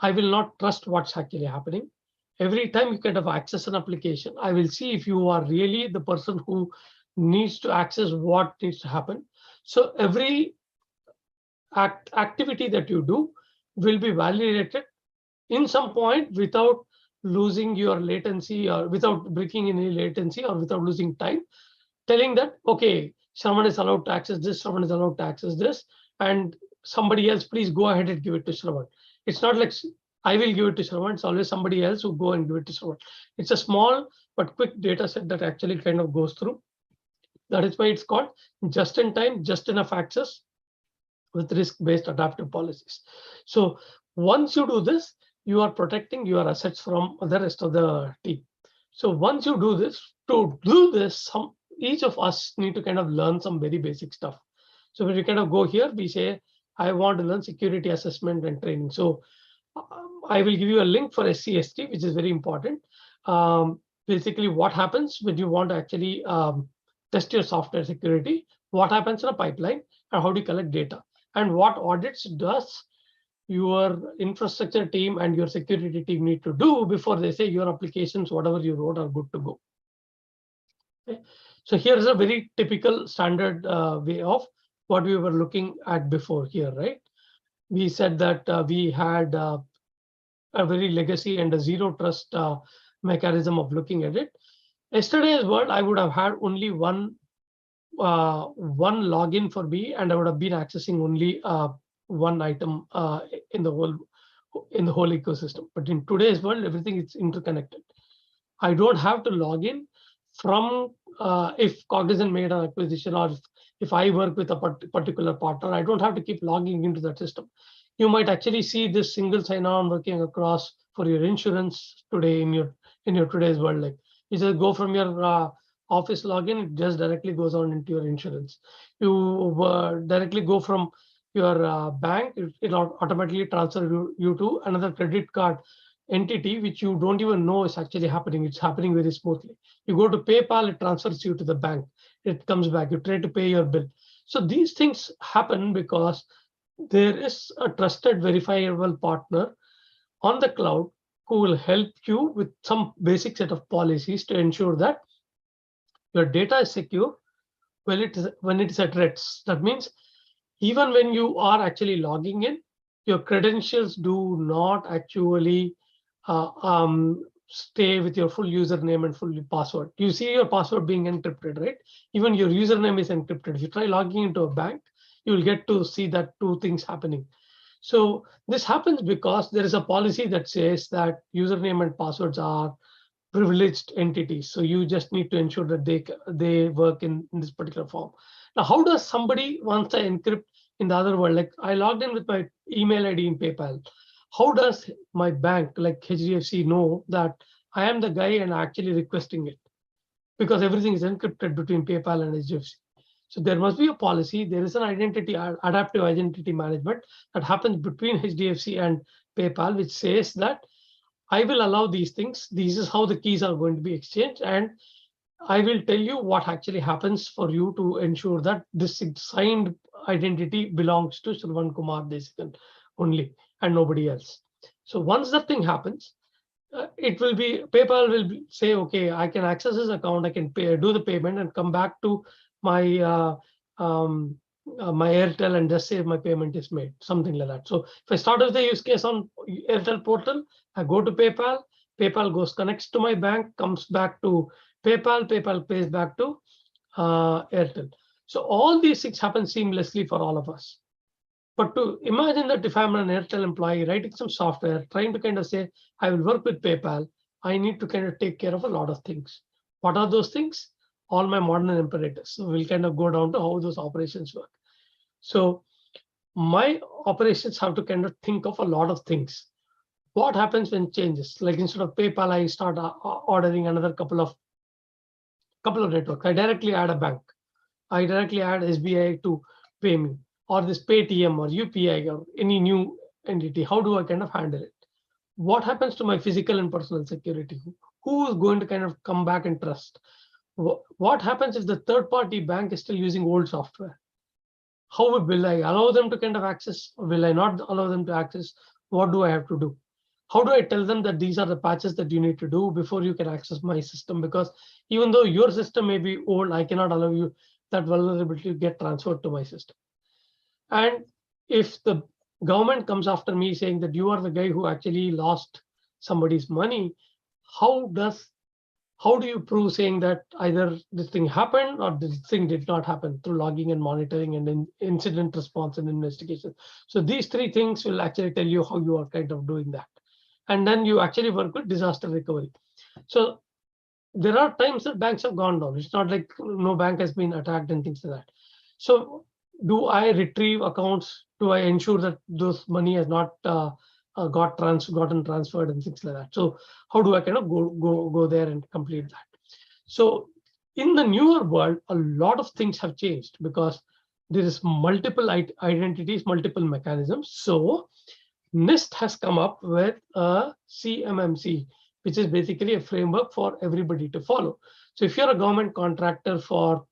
I will not trust what's actually happening. Every time you kind of access an application, I will see if you are really the person who needs to access what needs to happen. So every activity that you do will be validated in some point without losing your latency, or without breaking any latency, or without losing time, telling that, okay, someone is allowed to access this, someone is allowed to access this, and somebody else, please go ahead and give it to Shravan. It's not like I will give it to Shravan, it's always somebody else who go and give it to Shravan. It's a small but quick data set that actually kind of goes through. That is why it's called just in time, just enough access with risk-based adaptive policies. So once you do this, you are protecting your assets from the rest of the team. So once you do this, to do this, each of us need to kind of learn some very basic stuff. So when we kind of go here, we say, I want to learn security assessment and training. So I will give you a link for SCST, which is very important. Basically, what happens when you want to actually test your software security, what happens in a pipeline, and how do you collect data, and what audits does your infrastructure team and your security team need to do before they say your applications, whatever you wrote, are good to go. Okay. So here is a very typical standard way of what we were looking at before here, right? We said that we had a very legacy and a zero trust mechanism of looking at it. Yesterday's world, I would have had only one login for me, and I would have been accessing only one item in the whole ecosystem. But in today's world, everything is interconnected. I don't have to log in from if Cognizant made an acquisition, or if I work with a particular partner, I don't have to keep logging into that system. You might actually see this single sign-on working across for your insurance today in your today's world. Like you just go from your office login, it just directly goes on into your insurance. You directly go from your bank, it automatically transfers you to another credit card entity, which you don't even know is actually happening. It's happening very smoothly. You go to PayPal, it transfers you to the bank. It comes back. You try to pay your bill. So these things happen because there is a trusted, verifiable partner on the cloud who will help you with some basic set of policies to ensure that your data is secure when it is at rest. That means even when you are actually logging in, your credentials do not actually stay with your full username and full password. You see your password being encrypted, right? Even your username is encrypted. If you try logging into a bank, you will get to see that two things happening. So this happens because there is a policy that says that username and passwords are privileged entities. So you just need to ensure that they work in this particular form. Now, how does somebody, once I encrypt in the other world, like I logged in with my email ID in PayPal, how does my bank, like HDFC, know that I am the guy and actually requesting it? Because everything is encrypted between PayPal and HDFC. So there must be a policy. There is an identity, adaptive identity management that happens between HDFC and PayPal, which says that I will allow these things. This is how the keys are going to be exchanged. And I will tell you what actually happens for you to ensure that this signed identity belongs to Sravan Kumar Desikan only and nobody else. So once that thing happens, it will be, PayPal will say, okay, I can access this account, I can do the payment and come back to my my Airtel and just say my payment is made, something like that. So if I start with the use case on Airtel portal, I go to PayPal, PayPal connects to my bank, comes back to PayPal, PayPal pays back to Airtel. So all these things happen seamlessly for all of us. But to imagine that if I'm an Airtel employee writing some software, trying to kind of say, I will work with PayPal, I need to kind of take care of a lot of things. What are those things? All my modern imperatives. So we'll kind of go down to how those operations work. So my operations have to kind of think of a lot of things. What happens when changes? Like instead of PayPal, I start ordering another couple of networks. I directly add a bank. I directly add SBI to pay me, or this Paytm or UPI or any new entity. How do I kind of handle it? what happens to my physical and personal security? Who is going to kind of come back and trust? What happens if the third party bank is still using old software? How will I allow them to kind of access, or will I not allow them to access? What do I have to do? How do I tell them that these are the patches that you need to do before you can access my system? Because even though your system may be old, I cannot allow you that vulnerability to get transferred to my system. And if the government comes after me saying that you are the guy who actually lost somebody's money, how do you prove saying that either this thing happened or this thing did not happen through logging and monitoring and then incident response and investigation? So these three things will actually tell you how you are kind of doing that. And then you actually work with disaster recovery. So there are times that banks have gone down. It's not like no bank has been attacked and things like that. So do I retrieve accounts? Do I ensure that those money has not gotten transferred and things like that? So how do I kind of go there and complete that? So in the newer world, a lot of things have changed because there is multiple identities, multiple mechanisms. So NIST has come up with a CMMC, which is basically a framework for everybody to follow. So if you're a government contractor for,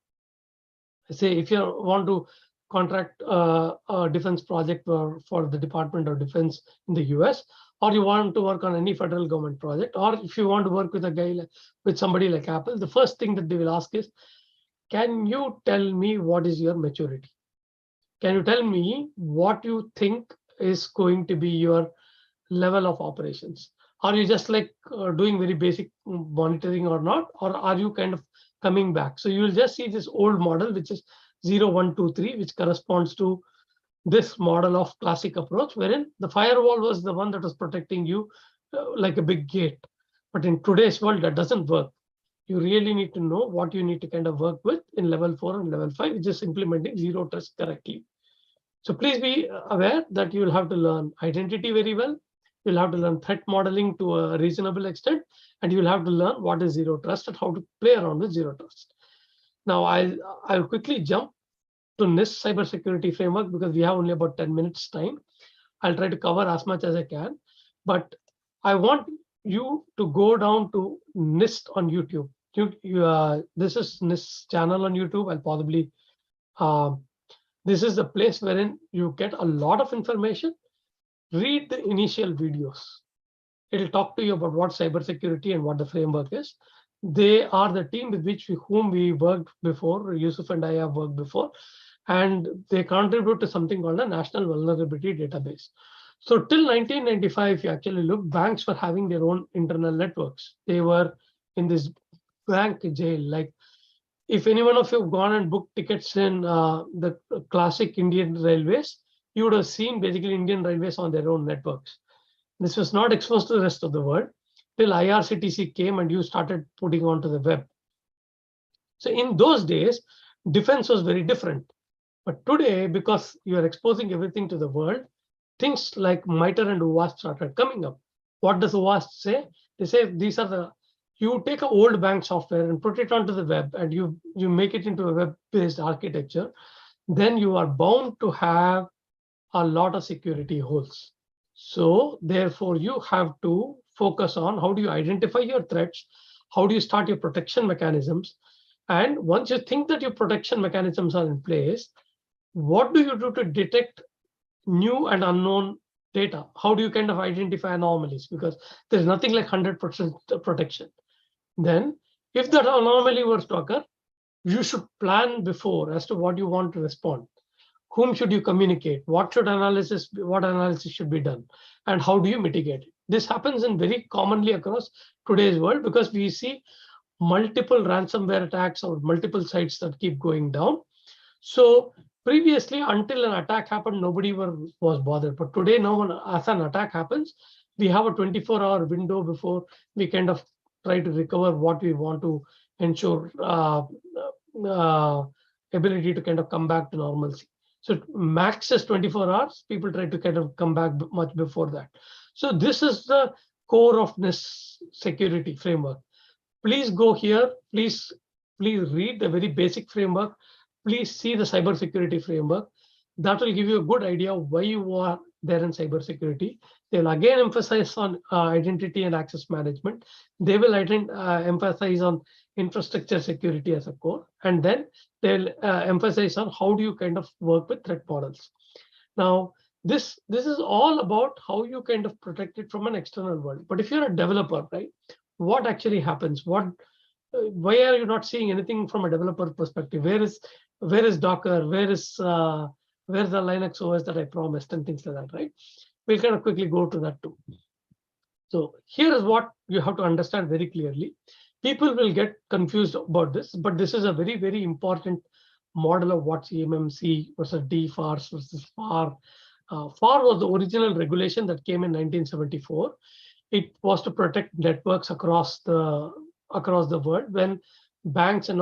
say, if you want to contract a defense project for the Department of Defense in the US, or you want to work on any federal government project, or if you want to work with a guy with somebody like Apple, the first thing that they will ask is, can you tell me what is your maturity? Can you tell me what you think is going to be your level of operations? Are you just like doing very basic monitoring or not, or are you kind of coming back? So you will just see this old model, which is 0, 1, 2, 3, which corresponds to this model of classic approach, wherein the firewall was the one that was protecting you like a big gate. But in today's world, that doesn't work. You really need to know what you need to kind of work with in level 4 and level 5, which is implementing zero trust correctly. So please be aware that you will have to learn identity very well. You'll have to learn threat modeling to a reasonable extent, and you'll have to learn what is zero trust and how to play around with zero trust. Now, I'll quickly jump to NIST cybersecurity framework because we have only about 10 minutes time. I'll try to cover as much as I can, but I want you to go down to NIST on YouTube. This is NIST channel on YouTube. I'll probably, this is the place wherein you get a lot of information. Read the initial videos. It'll talk to you about what cybersecurity and what the framework is. They are the team with whom we worked before. Yusuf and I have worked before, and they contribute to something called a National Vulnerability Database. So till 1995, if you actually look, banks were having their own internal networks. They were in this bank jail. Like if any one of you have gone and booked tickets in the classic Indian railways, you would have seen basically Indian railways on their own networks. This was not exposed to the rest of the world till IRCTC came and you started putting onto the web. So in those days, defense was very different. But today, because you are exposing everything to the world, things like MITRE and OWASP started coming up. What does OWASP say? They say these are the, you take an old bank software and put it onto the web and you make it into a web-based architecture, then you are bound to have a lot of security holes. So therefore, you have to focus on how do you identify your threats, how do you start your protection mechanisms, and once you think that your protection mechanisms are in place, what do you do to detect new and unknown data? How do you kind of identify anomalies? Because there's nothing like 100% protection. Then if that anomaly were to occur, you should plan before as to what you want to respond. Whom should you communicate? What analysis should be done? And how do you mitigate it? This happens in very commonly across today's world because we see multiple ransomware attacks or multiple sites that keep going down. So previously, until an attack happened, nobody was bothered. But today, as an attack happens, we have a 24-hour window before we kind of try to recover what we want to ensure ability to kind of come back to normalcy. So max is 24 hours. People try to kind of come back much before that. So this is the core of this security framework. Please go here. Please read the very basic framework. Please see the cybersecurity framework. That will give you a good idea why you are there in cybersecurity. They will again emphasize on identity and access management. They will emphasize on infrastructure security as a core, and then they'll emphasize on how do you kind of work with threat models. Now, this is all about how you kind of protect it from an external world. But if you're a developer, right, what actually happens? Why are you not seeing anything from a developer perspective? Where is Docker? Where's the Linux OS that I promised and things like that, right? We'll kind of quickly go to that too. So here is what you have to understand very clearly. People will get confused about this, but this is a very, very important model of what CMMC versus DFARS versus FAR. FAR was the original regulation that came in 1974. It was to protect networks across the world when banks and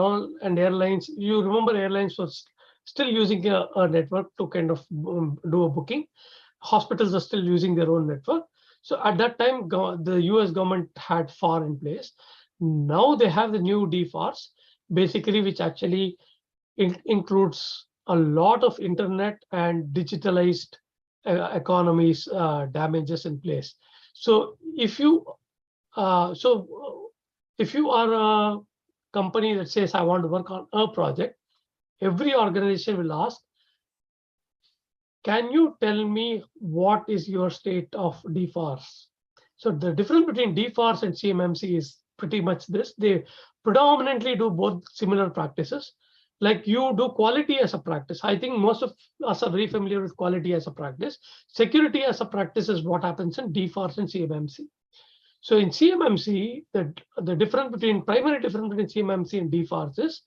airlines, you remember airlines was still using a network to kind of do a booking. Hospitals are still using their own network. So at that time, the US government had FAR in place. Now they have the new DFARS, basically, which actually includes a lot of internet and digitalized economies damages in place. So if you are a company that says I want to work on a project, every organization will ask, can you tell me what is your state of DFARS? So the difference between DFARS and CMMC is pretty much this. They predominantly do both similar practices. Like you do quality as a practice. I think most of us are very familiar with quality as a practice. Security as a practice is what happens in DFARS and CMMC. So in CMMC, the primary difference between CMMC and DFARS is,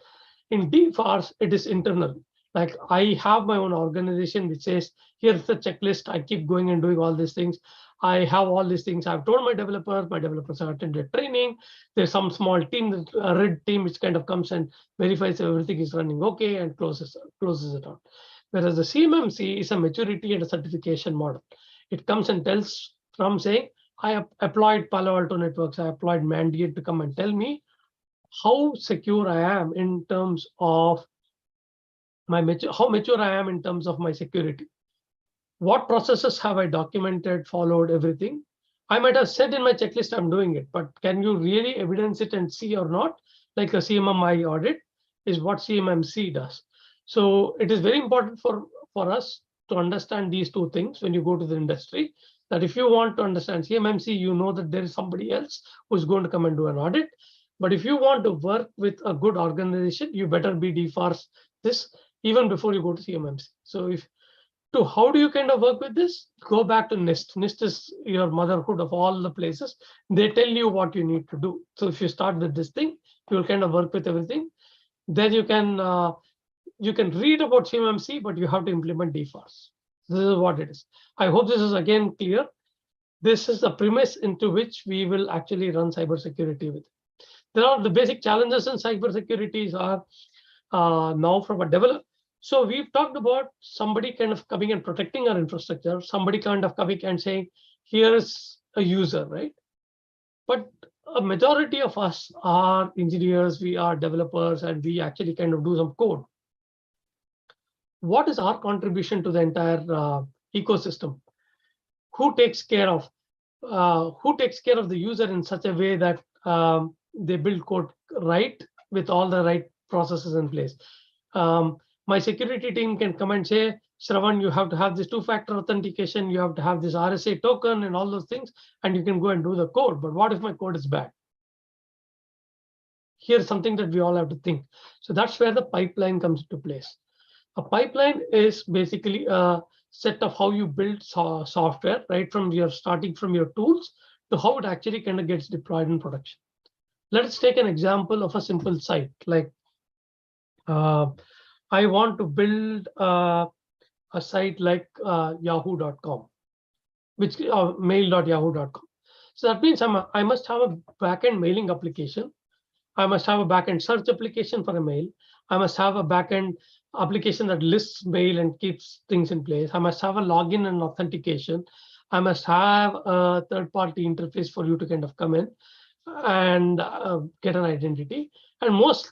in DFARS, it is internal. Like I have my own organization which says, here's the checklist. I keep going and doing all these things. I have all these things. I've told my developers have attended training. There's some small team, a red team, which kind of comes and verifies everything is running okay and closes it out. Whereas the CMMC is a maturity and a certification model. It comes and tells from saying, I applied Palo Alto Networks, I applied Mandiant to come and tell me how secure I am in terms of how mature I am in terms of my security. What processes have I documented, followed, everything? I might have said in my checklist I'm doing it, but can you really evidence it and see or not? Like a CMMI audit is what CMMC does. So it is very important for us to understand these two things when you go to the industry, that if you want to understand CMMC, you know that there is somebody else who's going to come and do an audit. But if you want to work with a good organization, you better be DFARS this even before you go to CMMC. So how do you kind of work with this? Go back to NIST. NIST is your motherhood of all the places. They tell you what you need to do. So if you start with this thing, you will kind of work with everything. Then you can read about CMMC, but you have to implement DFARS. This is what it is. I hope this is again clear. This is the premise into which we will actually run cybersecurity with. There are the basic challenges in cybersecurity are now from a developer. So we've talked about somebody kind of coming and protecting our infrastructure, somebody kind of coming and saying, here's a user, right? But a majority of us are engineers, we are developers, and we actually kind of do some code. What is our contribution to the entire ecosystem? Who takes care of the user in such a way that they build code right with all the right processes in place? My security team can come and say, Sravan, you have to have this two-factor authentication, you have to have this RSA token and all those things, and you can go and do the code. But what if my code is bad? Here's something that we all have to think. So that's where the pipeline comes into place. A pipeline is basically a set of how you build software, right? Starting from your tools to how it actually kind of gets deployed in production. Let's take an example of a simple site like I want to build a site like yahoo.com, which mail.yahoo.com. So that means I must have a backend mailing application. I must have a backend search application for a mail. I must have a backend application that lists mail and keeps things in place. I must have a login and authentication. I must have a third-party interface for you to kind of come in and get an identity. And most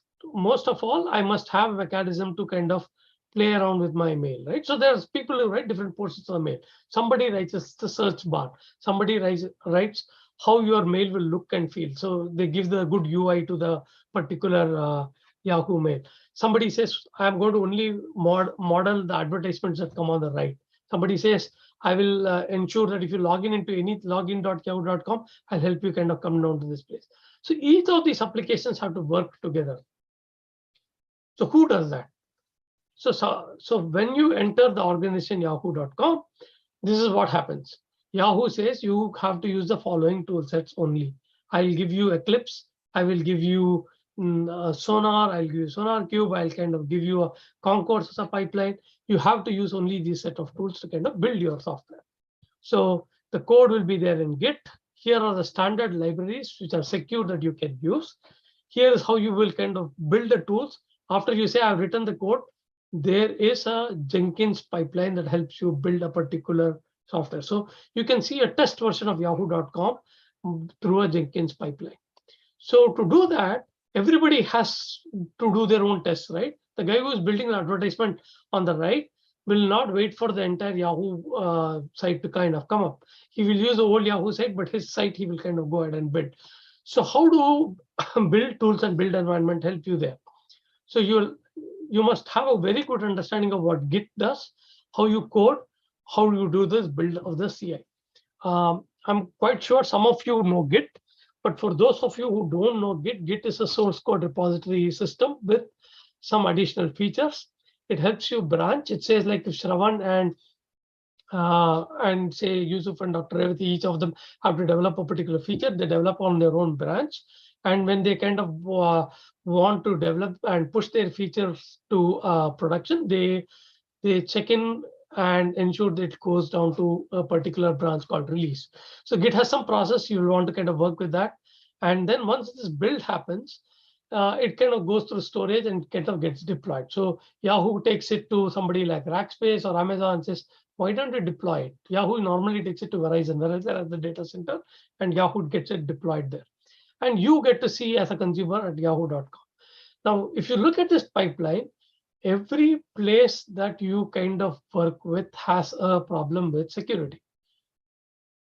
of all, I must have a mechanism to kind of play around with my mail, right? So there's people who write different portions of the mail. Somebody writes the search bar. Somebody writes how your mail will look and feel. So they give the good UI to the particular Yahoo mail. Somebody says, I'm going to only model the advertisements that come on the right. Somebody says, I will ensure that if you log in into any login.yahoo.com, I'll help you kind of come down to this place. So each of these applications have to work together. So who does that? So when you enter the organization yahoo.com, this is what happens. Yahoo says you have to use the following tool sets only. I'll give you Eclipse. I will give you Sonar. I'll give you Sonar Cube. I'll kind of give you a Concourse as a pipeline. You have to use only this set of tools to kind of build your software. So the code will be there in Git. Here are the standard libraries which are secure that you can use. Here is how you will kind of build the tools. After you say I've written the code, there is a Jenkins pipeline that helps you build a particular software. So you can see a test version of yahoo.com through a Jenkins pipeline. So to do that, everybody has to do their own tests, right? The guy who is building the advertisement on the right will not wait for the entire Yahoo site to kind of come up. He will use the old Yahoo site, but his site he will kind of go ahead and build. So how do build tools and build environment help you there? So you must have a very good understanding of what Git does, how you code, how you do this build of the CI. I'm quite sure some of you know Git, but for those of you who don't know Git, Git is a source code repository system with some additional features. It helps you branch. It says like if Shravan and say Yusuf and Dr. Revati, each of them have to develop a particular feature, they develop on their own branch. And when they kind of want to develop and push their features to production, they check in and ensure that it goes down to a particular branch called release. So Git has some process. You will want to kind of work with that. And then once this build happens, it kind of goes through storage and kind of gets deployed. So Yahoo takes it to somebody like Rackspace or Amazon and says, why don't we deploy it? Yahoo normally takes it to Verizon, Verizon at the data center, and Yahoo gets it deployed there. And you get to see as a consumer at yahoo.com. Now, if you look at this pipeline, every place that you kind of work with has a problem with security.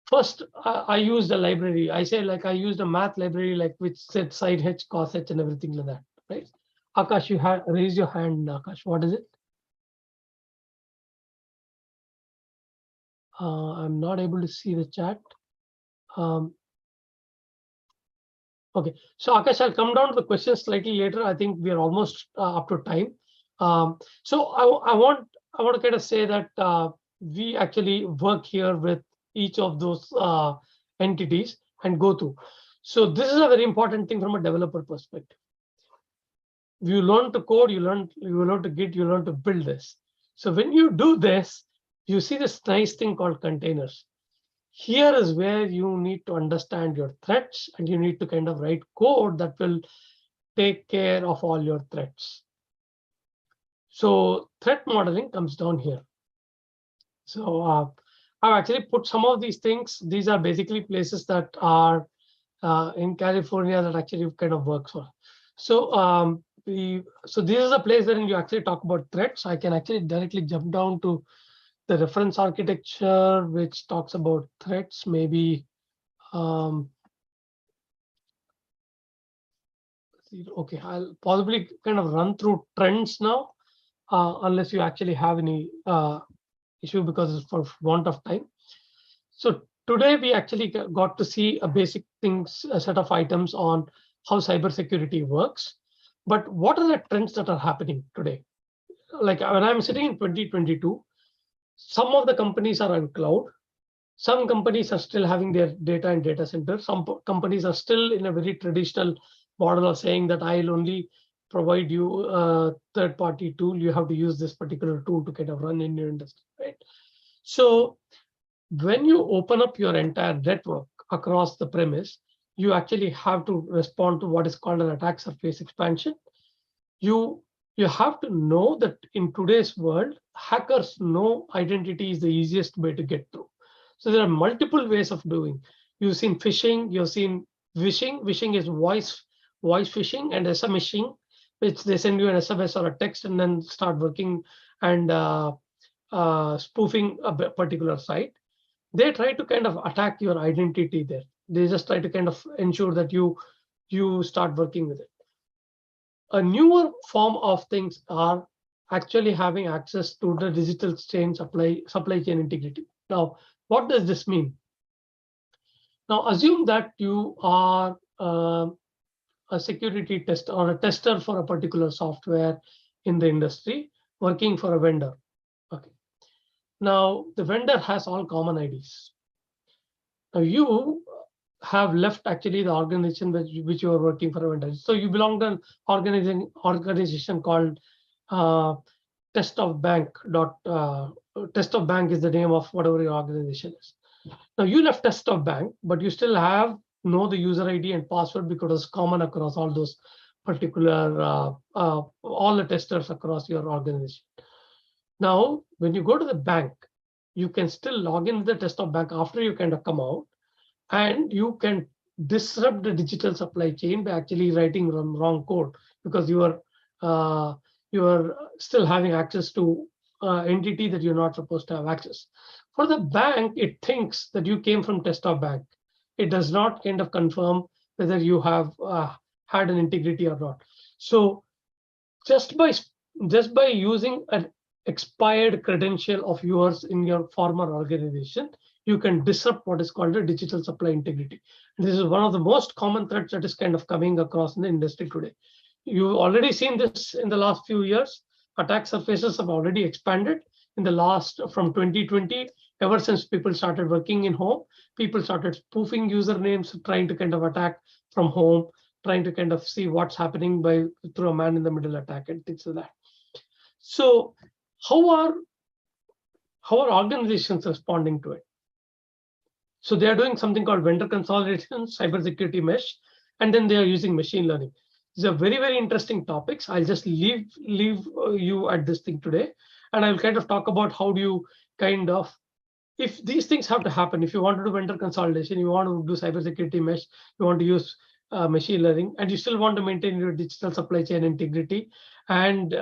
First, I used a library. I say like I used a math library, like which said side hedge, cos hedge, and everything like that, right? Akash, you raise your hand, Akash. What is it? I'm not able to see the chat. Okay, so Akash, I'll come down to the questions slightly later. I think we are almost up to time. So I want to kind of say that we actually work here with each of those entities and go through. So this is a very important thing from a developer perspective. You learn to code, you learn to Git, you learn to build this. So when you do this, you see this nice thing called containers. Here is where you need to understand your threats, and you need to kind of write code that will take care of all your threats. So threat modeling comes down here. So I've actually put some of these things. These are basically places that are in California that actually kind of works for. So so this is a place wherein you actually talk about threats. I can actually directly jump down to the reference architecture, which talks about threats. Maybe okay, I'll possibly kind of run through trends now, unless you actually have any issue because it's for want of time. So today we actually got to see a basic things, a set of items on how cybersecurity works. But what are the trends that are happening today? Like when I'm sitting in 2022, some of the companies are on cloud. Some companies are still having their data in data centers. Some companies are still in a very traditional model of saying that I'll only provide you a third-party tool. You have to use this particular tool to kind of run in your industry, right? So when you open up your entire network across the premise, you actually have to respond to what is called an attack surface expansion. You have to know that in today's world, hackers know identity is the easiest way to get through. So there are multiple ways of doing. You've seen phishing, you've seen vishing. Vishing is voice phishing, and SMSing, which they send you an SMS or a text and then start working and spoofing a particular site, they try to kind of attack your identity there. They just try to kind of ensure that you start working with it. A newer form of things are actually having access to the digital chain supply chain integrity. Now, what does this mean? Now, assume that you are a security tester or a tester for a particular software in the industry, working for a vendor. Okay. Now, the vendor has all common IDs. Now, you have left actually the organization which you are working for a vendor. So you belong to an organization called Test of Bank is the name of whatever your organization is. Now you left Test of Bank, but you still know the user ID and password because it's common across all those particular all the testers across your organization. Now, when you go to the bank, you can still log in the Test of Bank after you kind of come out, and you can disrupt the digital supply chain by actually writing wrong code, because you are still having access to entity that you're not supposed to have access. For the bank, it thinks that you came from Test of Bank. It does not kind of confirm whether you have had an integrity or not. So just by using an expired credential of yours in your former organization, you can disrupt what is called a digital supply integrity. This is one of the most common threats that is kind of coming across in the industry today. You've already seen this in the last few years. Attack surfaces have already expanded in the last, from 2020, ever since people started working in home, people started spoofing usernames, trying to kind of attack from home, trying to kind of see what's happening through a man in the middle attack and things like that. So how are organizations responding to it? So they are doing something called vendor consolidation, cybersecurity mesh, and then they are using machine learning. These are very, very interesting topics. I'll just leave you at this thing today, and I'll kind of talk about how do you kind of, if these things have to happen, if you want to do vendor consolidation, you want to do cybersecurity mesh, you want to use machine learning, and you still want to maintain your digital supply chain integrity and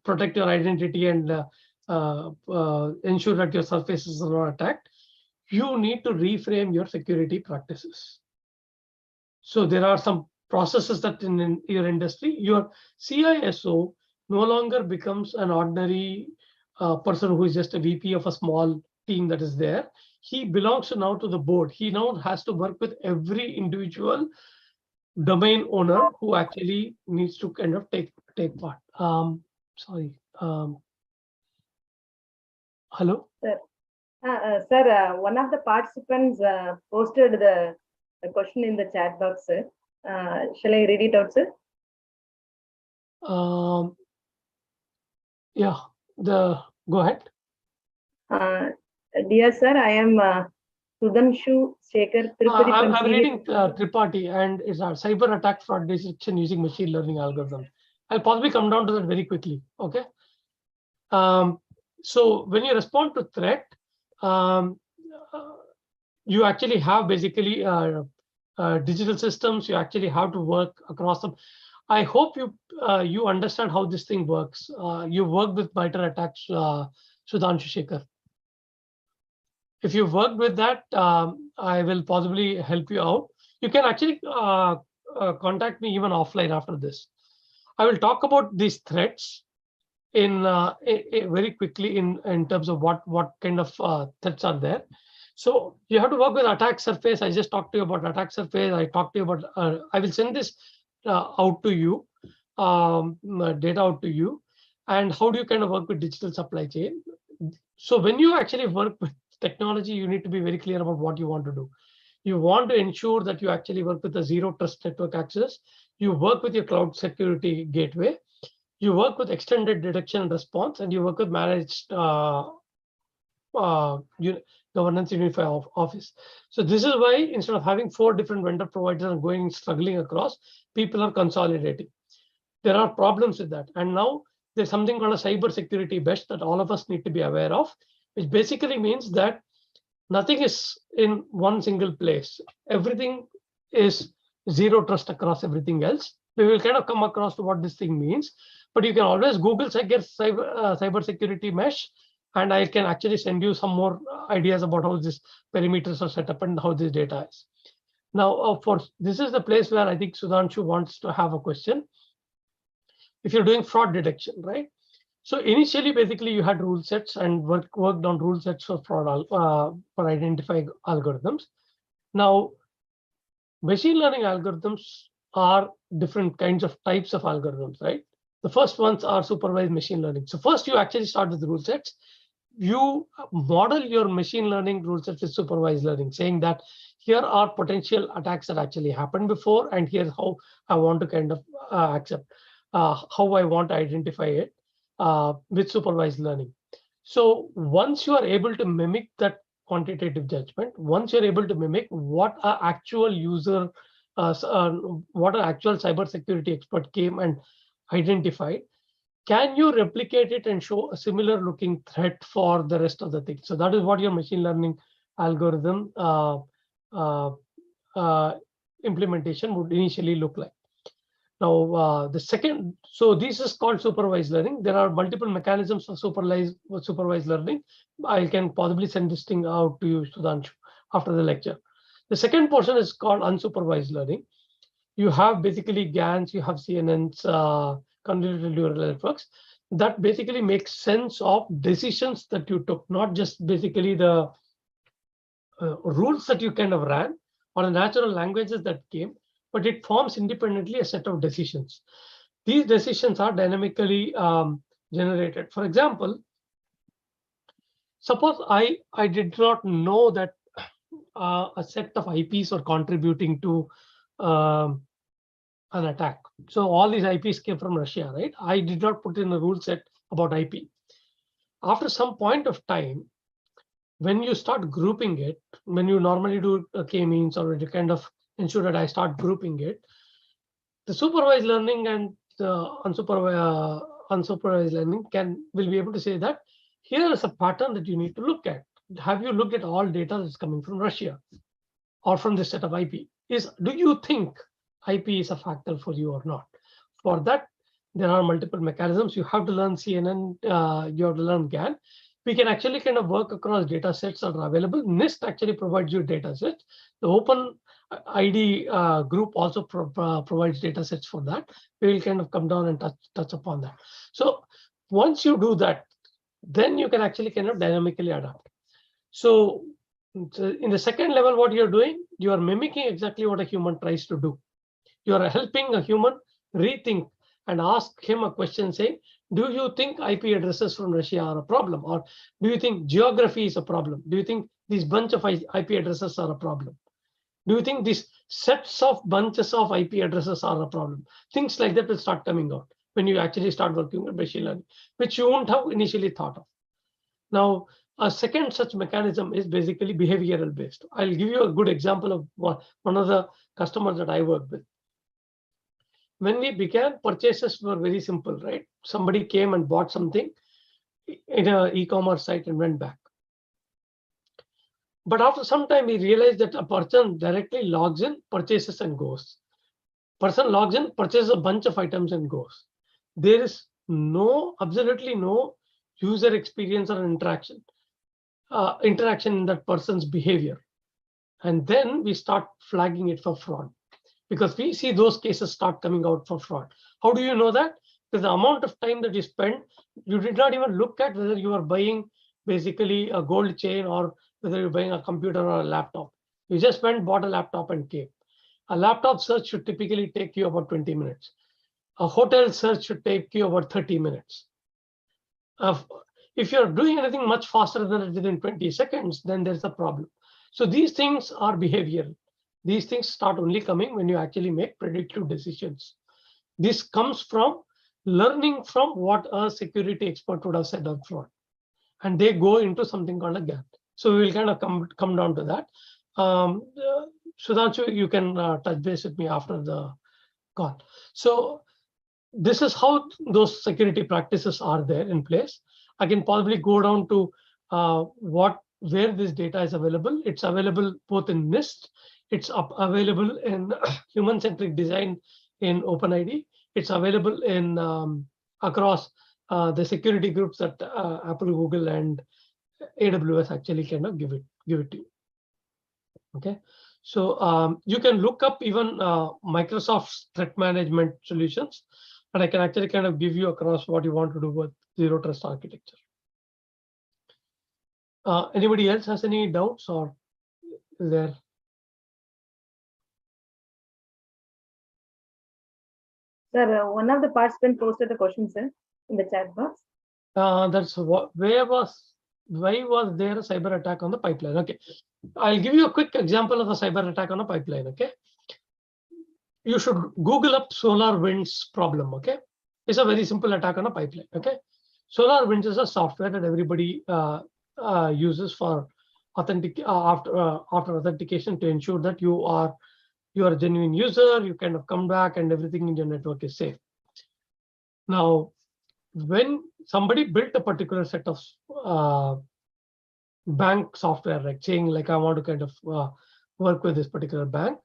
protect your identity and ensure that your surfaces are not attacked, you need to reframe your security practices. So there are some processes that in your industry, your CISO no longer becomes an ordinary person who is just a VP of a small team that is there. He belongs now to the board. He now has to work with every individual domain owner who actually needs to kind of take part. Sorry. Hello? Sir, sir, one of the participants posted the question in the chat box, sir. Shall I read it out, sir? Yeah, go ahead. Dear sir, I am Sudhanshu Shekhar Tripati. I'm reading Tripathi, and it's a cyber attack fraud detection using machine learning algorithm. I'll possibly come down to that very quickly. Okay. So when you respond to threat, you actually have basically digital systems. You actually have to work across them. I hope you understand how this thing works. You worked with MITRE attacks, Sudhanshu Shekhar. If you've worked with that, I will possibly help you out. You can actually contact me even offline after this. I will talk about these threats in very quickly in terms of what kind of threats are there. So you have to work with attack surface. I just talked to you about attack surface. I talked to you about. I will send this out to you, data out to you, and how do you kind of work with digital supply chain? So when you actually work with technology, you need to be very clear about what you want to do. You want to ensure that you actually work with a zero trust network access. You work with your cloud security gateway. You work with extended detection and response, and you work with managed governance unified office. So this is why instead of having 4 different vendor providers and going struggling across, people are consolidating. There are problems with that. And now there's something called a cyber security mesh that all of us need to be aware of, which basically means that nothing is in one single place. Everything is zero trust across everything else. We will kind of come across to what this thing means, but you can always Google cyber security mesh, and I can actually send you some more ideas about how this perimeters are set up and how this data is. Now, this is the place where I think Sudhanshu wants to have a question. If you're doing fraud detection, right? So initially, basically, you had rule sets and worked on rule sets for fraud for identifying algorithms. Now, machine learning algorithms are different kinds of types of algorithms, right? The first ones are supervised machine learning. So first, you actually start with rule sets. You model your machine learning rule sets with supervised learning, saying that here are potential attacks that actually happened before, and here's how I want to kind of how I want to identify it with supervised learning. So once you are able to mimic that quantitative judgment, once you're able to mimic what an actual user, what an actual cybersecurity expert came and identified, can you replicate it and show a similar looking threat for the rest of the things? So that is what your machine learning algorithm implementation would initially look like. Now, the second, so this is called supervised learning. There are multiple mechanisms for supervised learning. I can possibly send this thing out to you, Sudhanshu, after the lecture. The second portion is called unsupervised learning. You have basically GANs, you have CNNs, convolutional neural networks that basically make sense of decisions that you took, not just basically the rules that you kind of ran or the natural languages that came, but it forms independently a set of decisions. These decisions are dynamically generated. For example, suppose I did not know that a set of IPs are contributing to an attack. So all these IPs came from Russia, right? I did not put in a rule set about IP. After some point of time, when you start grouping it, when you normally do k-means or you kind of ensure that I start grouping it, the supervised learning and the unsupervised learning will be able to say that here is a pattern that you need to look at. Have you looked at all data that's coming from Russia or from this set of IP? Do you think IP is a factor for you or not? For that, there are multiple mechanisms. You have to learn CNN, you have to learn GAN. We can actually kind of work across data sets that are available. NIST actually provides you data sets. The Open ID group also provides data sets for that. We will kind of come down and touch upon that. So once you do that, then you can actually kind of dynamically adapt. So in the second level, what you're doing, you are mimicking exactly what a human tries to do. You are helping a human rethink and ask him a question saying, do you think IP addresses from Russia are a problem? Or do you think geography is a problem? Do you think these bunch of IP addresses are a problem? Do you think these sets of bunches of IP addresses are a problem? Things like that will start coming out when you actually start working with machine learning, which you won't have initially thought of. Now, a second such mechanism is basically behavioral based. I'll give you a good example of one of the customers that I work with. When we began, purchases were very simple, right? Somebody came and bought something in an e-commerce site and went back. But after some time, we realized that a person directly logs in, purchases and goes. Person logs in, purchases a bunch of items and goes. There is absolutely no user experience or interaction in that person's behavior. And then we start flagging it for fraud, because we see those cases start coming out for fraud. How do you know that? Because the amount of time that you spend, you did not even look at whether you are buying basically a gold chain or whether you're buying a computer or a laptop. You just went, bought a laptop and came. A laptop search should typically take you about 20 minutes. A hotel search should take you about 30 minutes. If you're doing anything much faster than within 20 seconds, then there's a problem. So these things are behavioral. These things start only coming when you actually make predictive decisions. This comes from learning from what a security expert would have said up front. And they go into something called a GAN. So we will kind of come down to that. Sudhanshu, you can touch base with me after the call. So this is how those security practices are there in place. I can probably go down to where this data is available. It's available both in NIST. It's available in human-centric design in OpenID. It's available in across the security groups that Apple, Google, and AWS actually kind of give it to you. Okay, so you can look up even Microsoft's threat management solutions, and I can actually kind of give you across what you want to do with zero trust architecture. Anybody else has any doubts, or is there? Sir, one of the participants posted a question, sir, in the chat box. That's what. Why was there a cyber attack on the pipeline? Okay, I'll give you a quick example of a cyber attack on a pipeline. Okay, you should Google up SolarWinds problem. Okay, it's a very simple attack on a pipeline. Okay, SolarWinds is a software that everybody uses for after authentication to ensure that you are a genuine user. You kind of come back and everything in your network is safe. Now, when somebody built a particular set of bank software, like saying like I want to kind of work with this particular bank,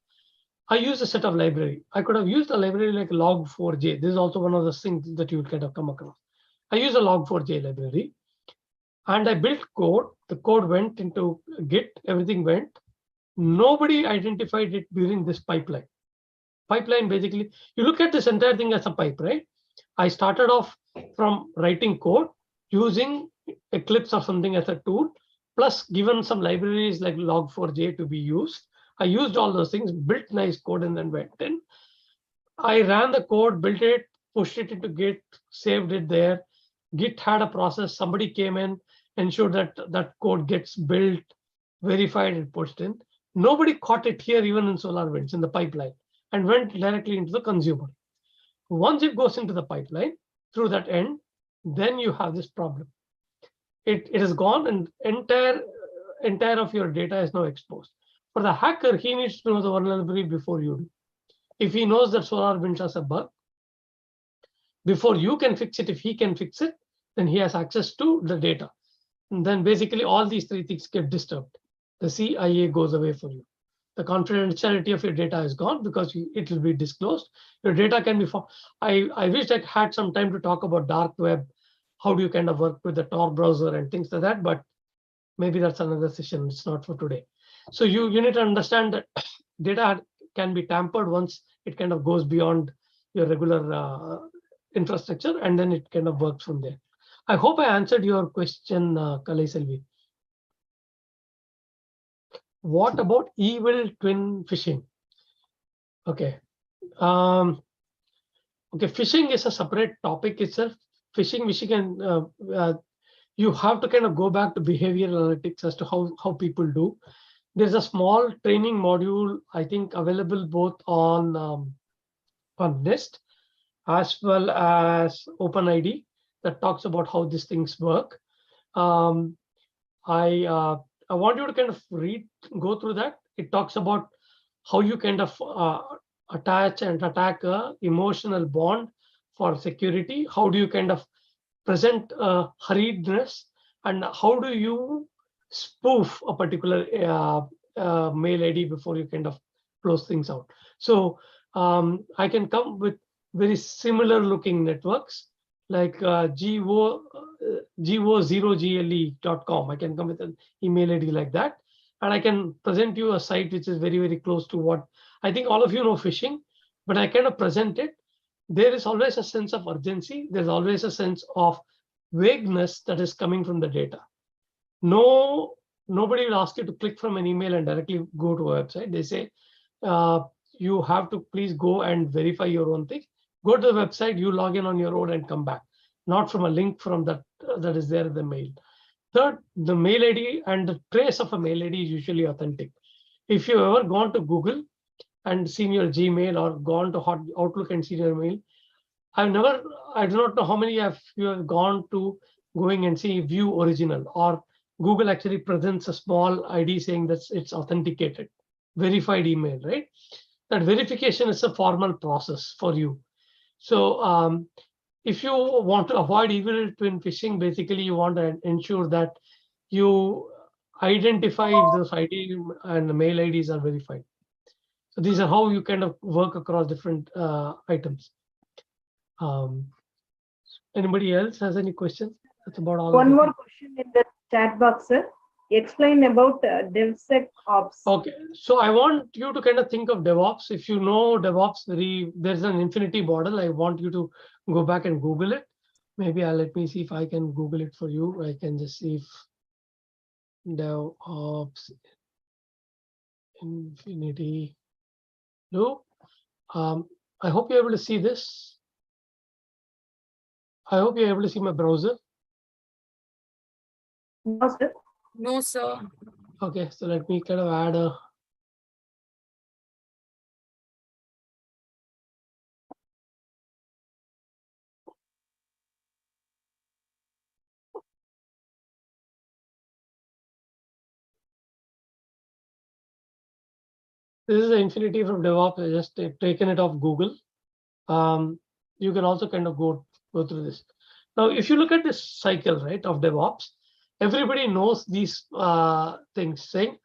I use a set of library. I could have used a library like log4j. This is also one of the things that you would kind of come across. I use a log4j library, and I built code. The code went into Git. Everything went. Nobody identified it during this pipeline. Pipeline, basically, you look at this entire thing as a pipe, right? I started off from writing code using Eclipse or something as a tool, plus given some libraries like log4j to be used. I used all those things, built nice code, and then went in. I ran the code, built it, pushed it into Git, saved it there. Git had a process. Somebody came in, ensured that that code gets built, verified, and pushed in. Nobody caught it here, even in SolarWinds, in the pipeline, and went directly into the consumer. Once it goes into the pipeline through that end, then you have this problem. It is gone, and entire of your data is now exposed. For the hacker, he needs to know the vulnerability before you do. If he knows that SolarWinds has a bug, before you can fix it, if he can fix it, then he has access to the data. And then basically all these three things get disturbed. The CIA goes away for you. The confidentiality of your data is gone because it will be disclosed. Your data can be found. I wish I had some time to talk about dark web. How do you kind of work with the Tor browser and things like that? But maybe that's another session. It's not for today. So you need to understand that data can be tampered once it kind of goes beyond your regular infrastructure, and then it kind of works from there. I hope I answered your question, Kalai Selvi. What about evil twin phishing? Okay. Okay, phishing is a separate topic itself. Phishing, you have to kind of go back to behavioral analytics as to how people do. There's a small training module, I think, available both on NIST as well as OpenID that talks about how these things work. I want you to kind of go through that. It talks about how you kind of attach and attack a emotional bond for security. How do you kind of present hurriedness, and how do you spoof a particular mail ID before you kind of close things out. So I can come with very similar looking networks like go0gle.com. I can come with an email ID like that, and I can present you a site which is very, very close to what I think all of you know phishing, but I kind of present it. There is always a sense of urgency. There's always a sense of vagueness that is coming from the data. Nobody will ask you to click from an email and directly go to a website. They say you have to please go and verify your own thing. Go to the website, you log in on your own and come back, not from a link from that is there in the mail. Third, the mail ID and the trace of a mail ID is usually authentic. If you've ever gone to Google and seen your Gmail or gone to Outlook and seen your mail, I do not know how many of you have gone to going and see view original, or Google actually presents a small ID saying that it's authenticated, verified email, right? That verification is a formal process for you. So if you want to avoid evil twin phishing, basically you want to ensure that you identify if those ID and the mail IDs are verified. So these are how you kind of work across different items. Anybody else has any questions? That's about all. One more question in the chat box, sir. Explain about DevSecOps. Okay, so I want you to kind of think of DevOps. If you know DevOps, there's an infinity model. I want you to go back and Google it. Maybe let me see if I can Google it for you. I can just see if DevOps infinity loop. I hope you're able to see this. I hope you're able to see my browser. No, sir. No, sir. Okay, so let me kind of add a. This is the infinity from DevOps. I just taken it off Google. You can also kind of go through this. Now, if you look at this cycle, right, of DevOps, everybody knows these things. Saying,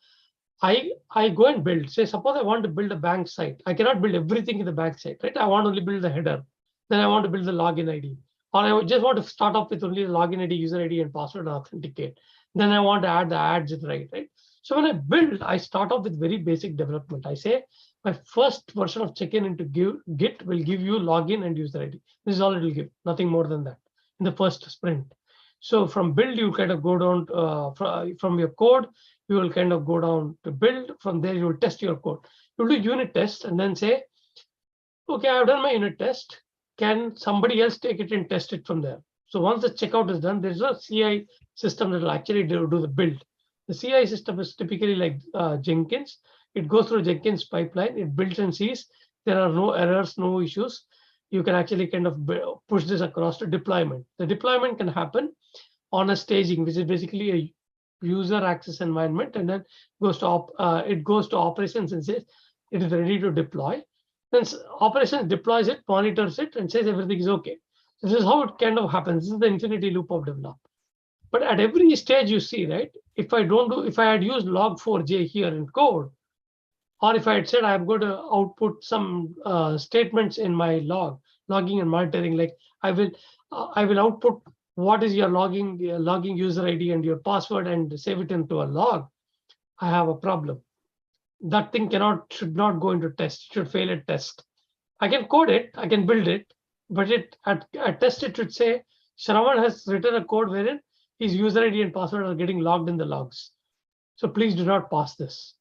I go and build. Say, suppose I want to build a bank site. I cannot build everything in the bank site, right? I want only build the header. Then I want to build the login ID, or I just want to start off with only the login ID, user ID, and password and authenticate. Then I want to add the ads, right? So when I build, I start off with very basic development. I say my first version of check-in into Git will give you login and user ID. This is all it will give, nothing more than that in the first sprint. So from build, you kind of go down from your code, you will kind of go down to build. From there, you will test your code. You'll do unit test and then say, okay, I've done my unit test. Can somebody else take it and test it from there? So once the checkout is done, there's a CI system that will actually do the build. The CI system is typically like Jenkins. It goes through Jenkins pipeline. It builds and sees there are no errors, no issues. You can actually kind of push this across to deployment. The deployment can happen on a staging, which is basically a user access environment, and then it goes to operations and says it is ready to deploy. Then operations deploys it, monitors it, and says everything is okay. So this is how it kind of happens. This is the infinity loop of development. But at every stage, you see, right? If I had used log4j here in code, or if I had said I'm going to output some statements in my logging and monitoring, like I will output what is your logging user ID and your password and save it into a log, I have a problem. That thing should not go into test. It should fail at test. I can code it, I can build it, but at test it should say Shravan has written a code wherein his user ID and password are getting logged in the logs. So please do not pass this.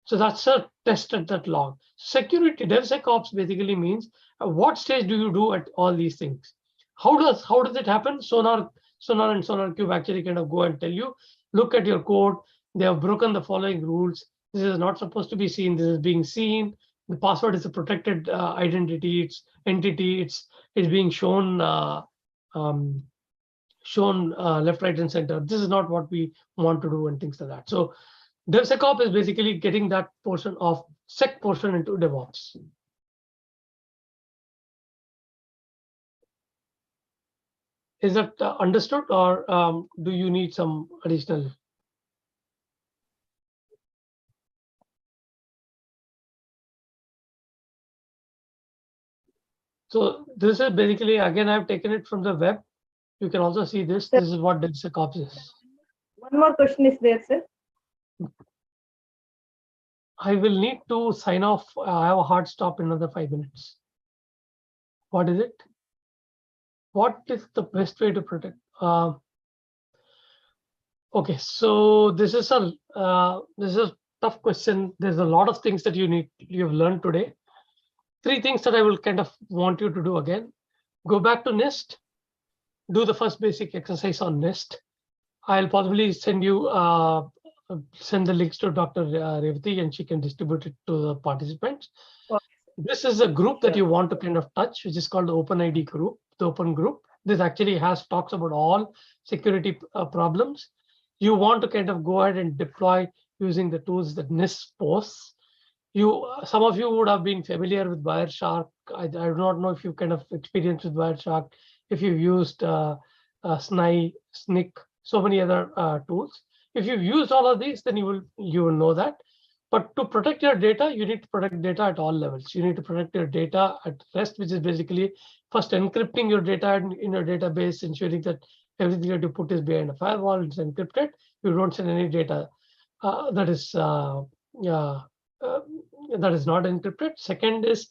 So that's a test at that log. Security DevSecOps basically means what stage do you do at all these things? How does it happen? Sonar and SonarQube actually kind of go and tell you, look at your code. They have broken the following rules. This is not supposed to be seen. This is being seen. The password is a protected identity. It's entity. It's being shown left, right, and center. This is not what we want to do and things like that. So DevSecOps is basically getting that portion of sec portion into DevOps. Is that understood, or do you need some additional? So this is basically, again, I've taken it from the web. You can also see this. This is what DevSecOps is. One more question is there, sir. I will need to sign off. I have a hard stop in another 5 minutes. What is it? What is the best way to protect? Okay, so this is a tough question. There's a lot of things that you have learned today. 3 things that I will kind of want you to do again. Go back to NIST. Do the first basic exercise on NIST. I'll possibly send the links to Dr. Revati, and she can distribute it to the participants. Okay. This is a group that you want to kind of touch, which is called the OpenID group, the open group. This actually talks about all security problems. You want to kind of go ahead and deploy using the tools that NIST posts. Some of you would have been familiar with Wireshark. I do not know if you've kind of experienced with Wireshark, if you've used Snyk, so many other tools. If you've used all of these, then you will know that. But to protect your data, you need to protect data at all levels. You need to protect your data at rest, which is basically first encrypting your data in your database, ensuring that everything that you put is behind a firewall, it's encrypted. You don't send any data that is not encrypted. Second is,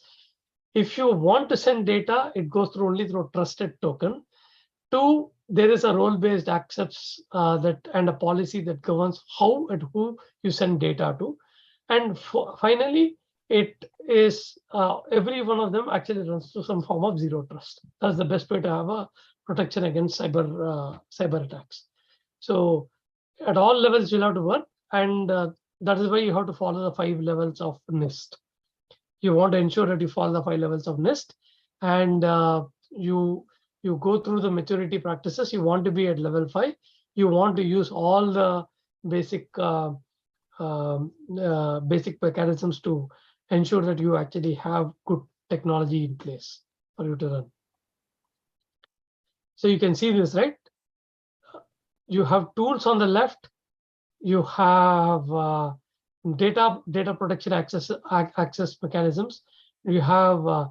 if you want to send data, it goes through only through a trusted token. Two, there is a role-based access and a policy that governs how and who you send data to. And finally, it is every one of them actually runs to some form of zero trust. That's the best way to have a protection against cyber attacks. So at all levels, you'll have to work, and that is why you have to follow the 5 levels of NIST. You want to ensure that you follow the 5 levels of NIST, and you go through the maturity practices. You want to be at level 5. You want to use all the basic basic mechanisms to ensure that you actually have good technology in place for you to run. So you can see this, right? You have tools on the left. You have data protection access mechanisms. You have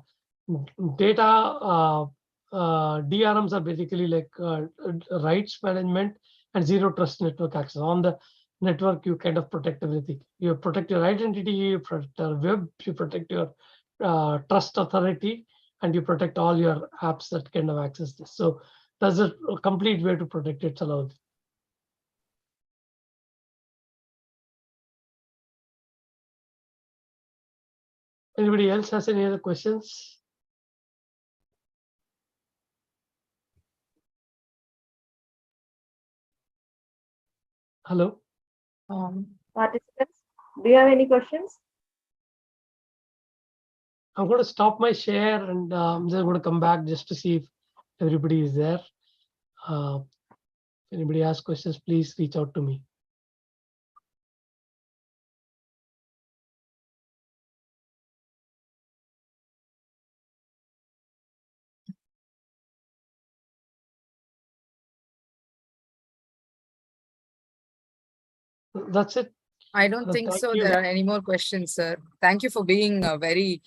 data DRMs are basically like rights management and zero trust network access. On the network, you kind of protect everything. You protect your identity, you protect your web, you protect your trust authority, and you protect all your apps that kind of access this. So that's a complete way to protect it allowed. Anybody else has any other questions? Hello. Participants, do you have any questions? I'm going to stop my share, and I'm just going to come back just to see if everybody is there. If anybody has questions, please reach out to me. That's it. I don't think Thank so. you. There are any more questions, sir. Thank you for being very,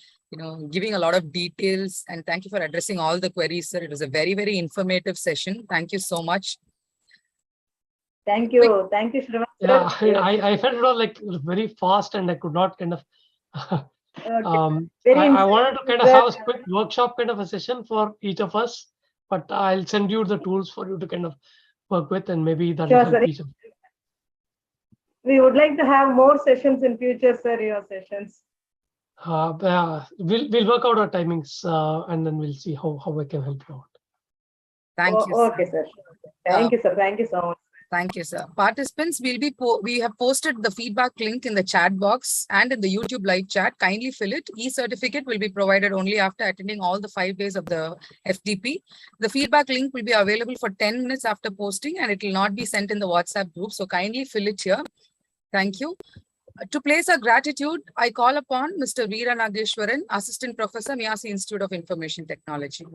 giving a lot of details, and thank you for addressing all the queries, sir. It was a very, very informative session. Thank you so much. Thank you. Thank you, Sravan. Yeah, I felt it was like very fast, and I could not kind of. I wanted to kind of have a quick workshop kind of a session for each of us, but I'll send you the tools for you to kind of work with, and maybe that will help each of. We would like to have more sessions in future, sir, your sessions. We'll work out our timings, and then we'll see how I can help you out. Thank you. Okay, sir. Thank you, sir. Thank you so much. Thank you, sir. Participants, we have posted the feedback link in the chat box and in the YouTube live chat. Kindly fill it. E-certificate will be provided only after attending all the 5 days of the FDP. The feedback link will be available for 10 minutes after posting, and it will not be sent in the WhatsApp group. So kindly fill it here. Thank you. To place our gratitude, I call upon Mr. Veera Nageshwaran, Assistant Professor, Miyasi Institute of Information Technology.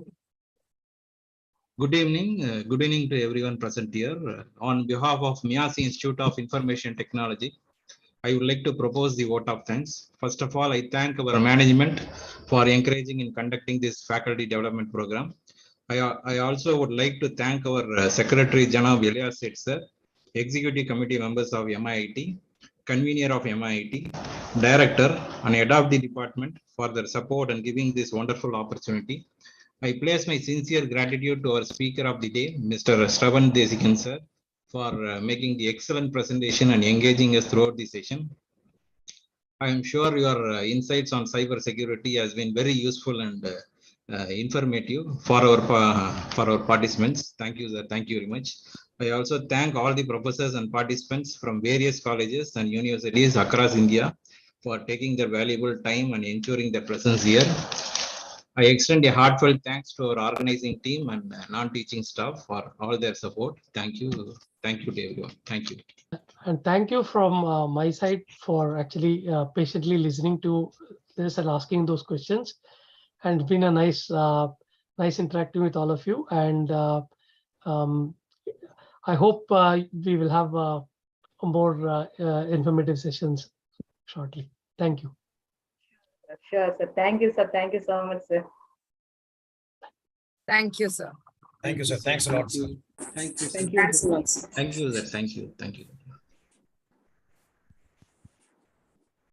Good evening to everyone present here. On behalf of Miyasi Institute of Information Technology, I would like to propose the vote of thanks. First of all, I thank our management for encouraging in conducting this faculty development program. I also would like to thank our Secretary Janav Elias sir, Executive Committee members of MIIT, Convener of MIIT, Director and Head of the Department for their support and giving this wonderful opportunity. I place my sincere gratitude to our speaker of the day, Mr.Sravan Desikan sir, for making the excellent presentation and engaging us throughout the session. I am sure your insights on cyber security has been very useful and informative for our participants. Thank you, sir. Thank you very much. I also thank all the professors and participants from various colleges and universities across India for taking their valuable time and ensuring their presence here. I extend a heartfelt thanks to our organizing team and non-teaching staff for all their support. Thank you. Thank you to everyone. Thank you. And thank you from my side for actually patiently listening to this and asking those questions. And it's been a nice interacting with all of you. And I hope we will have more informative sessions shortly. Thank you. Sure, sir. Thank you, sir. Thank you so much, sir. Thank you, sir. Thank you, sir. Thanks a lot, sir. Thank you. Thank you. Thanks a lot, sir. Thank you, sir. Thank you. Thank you.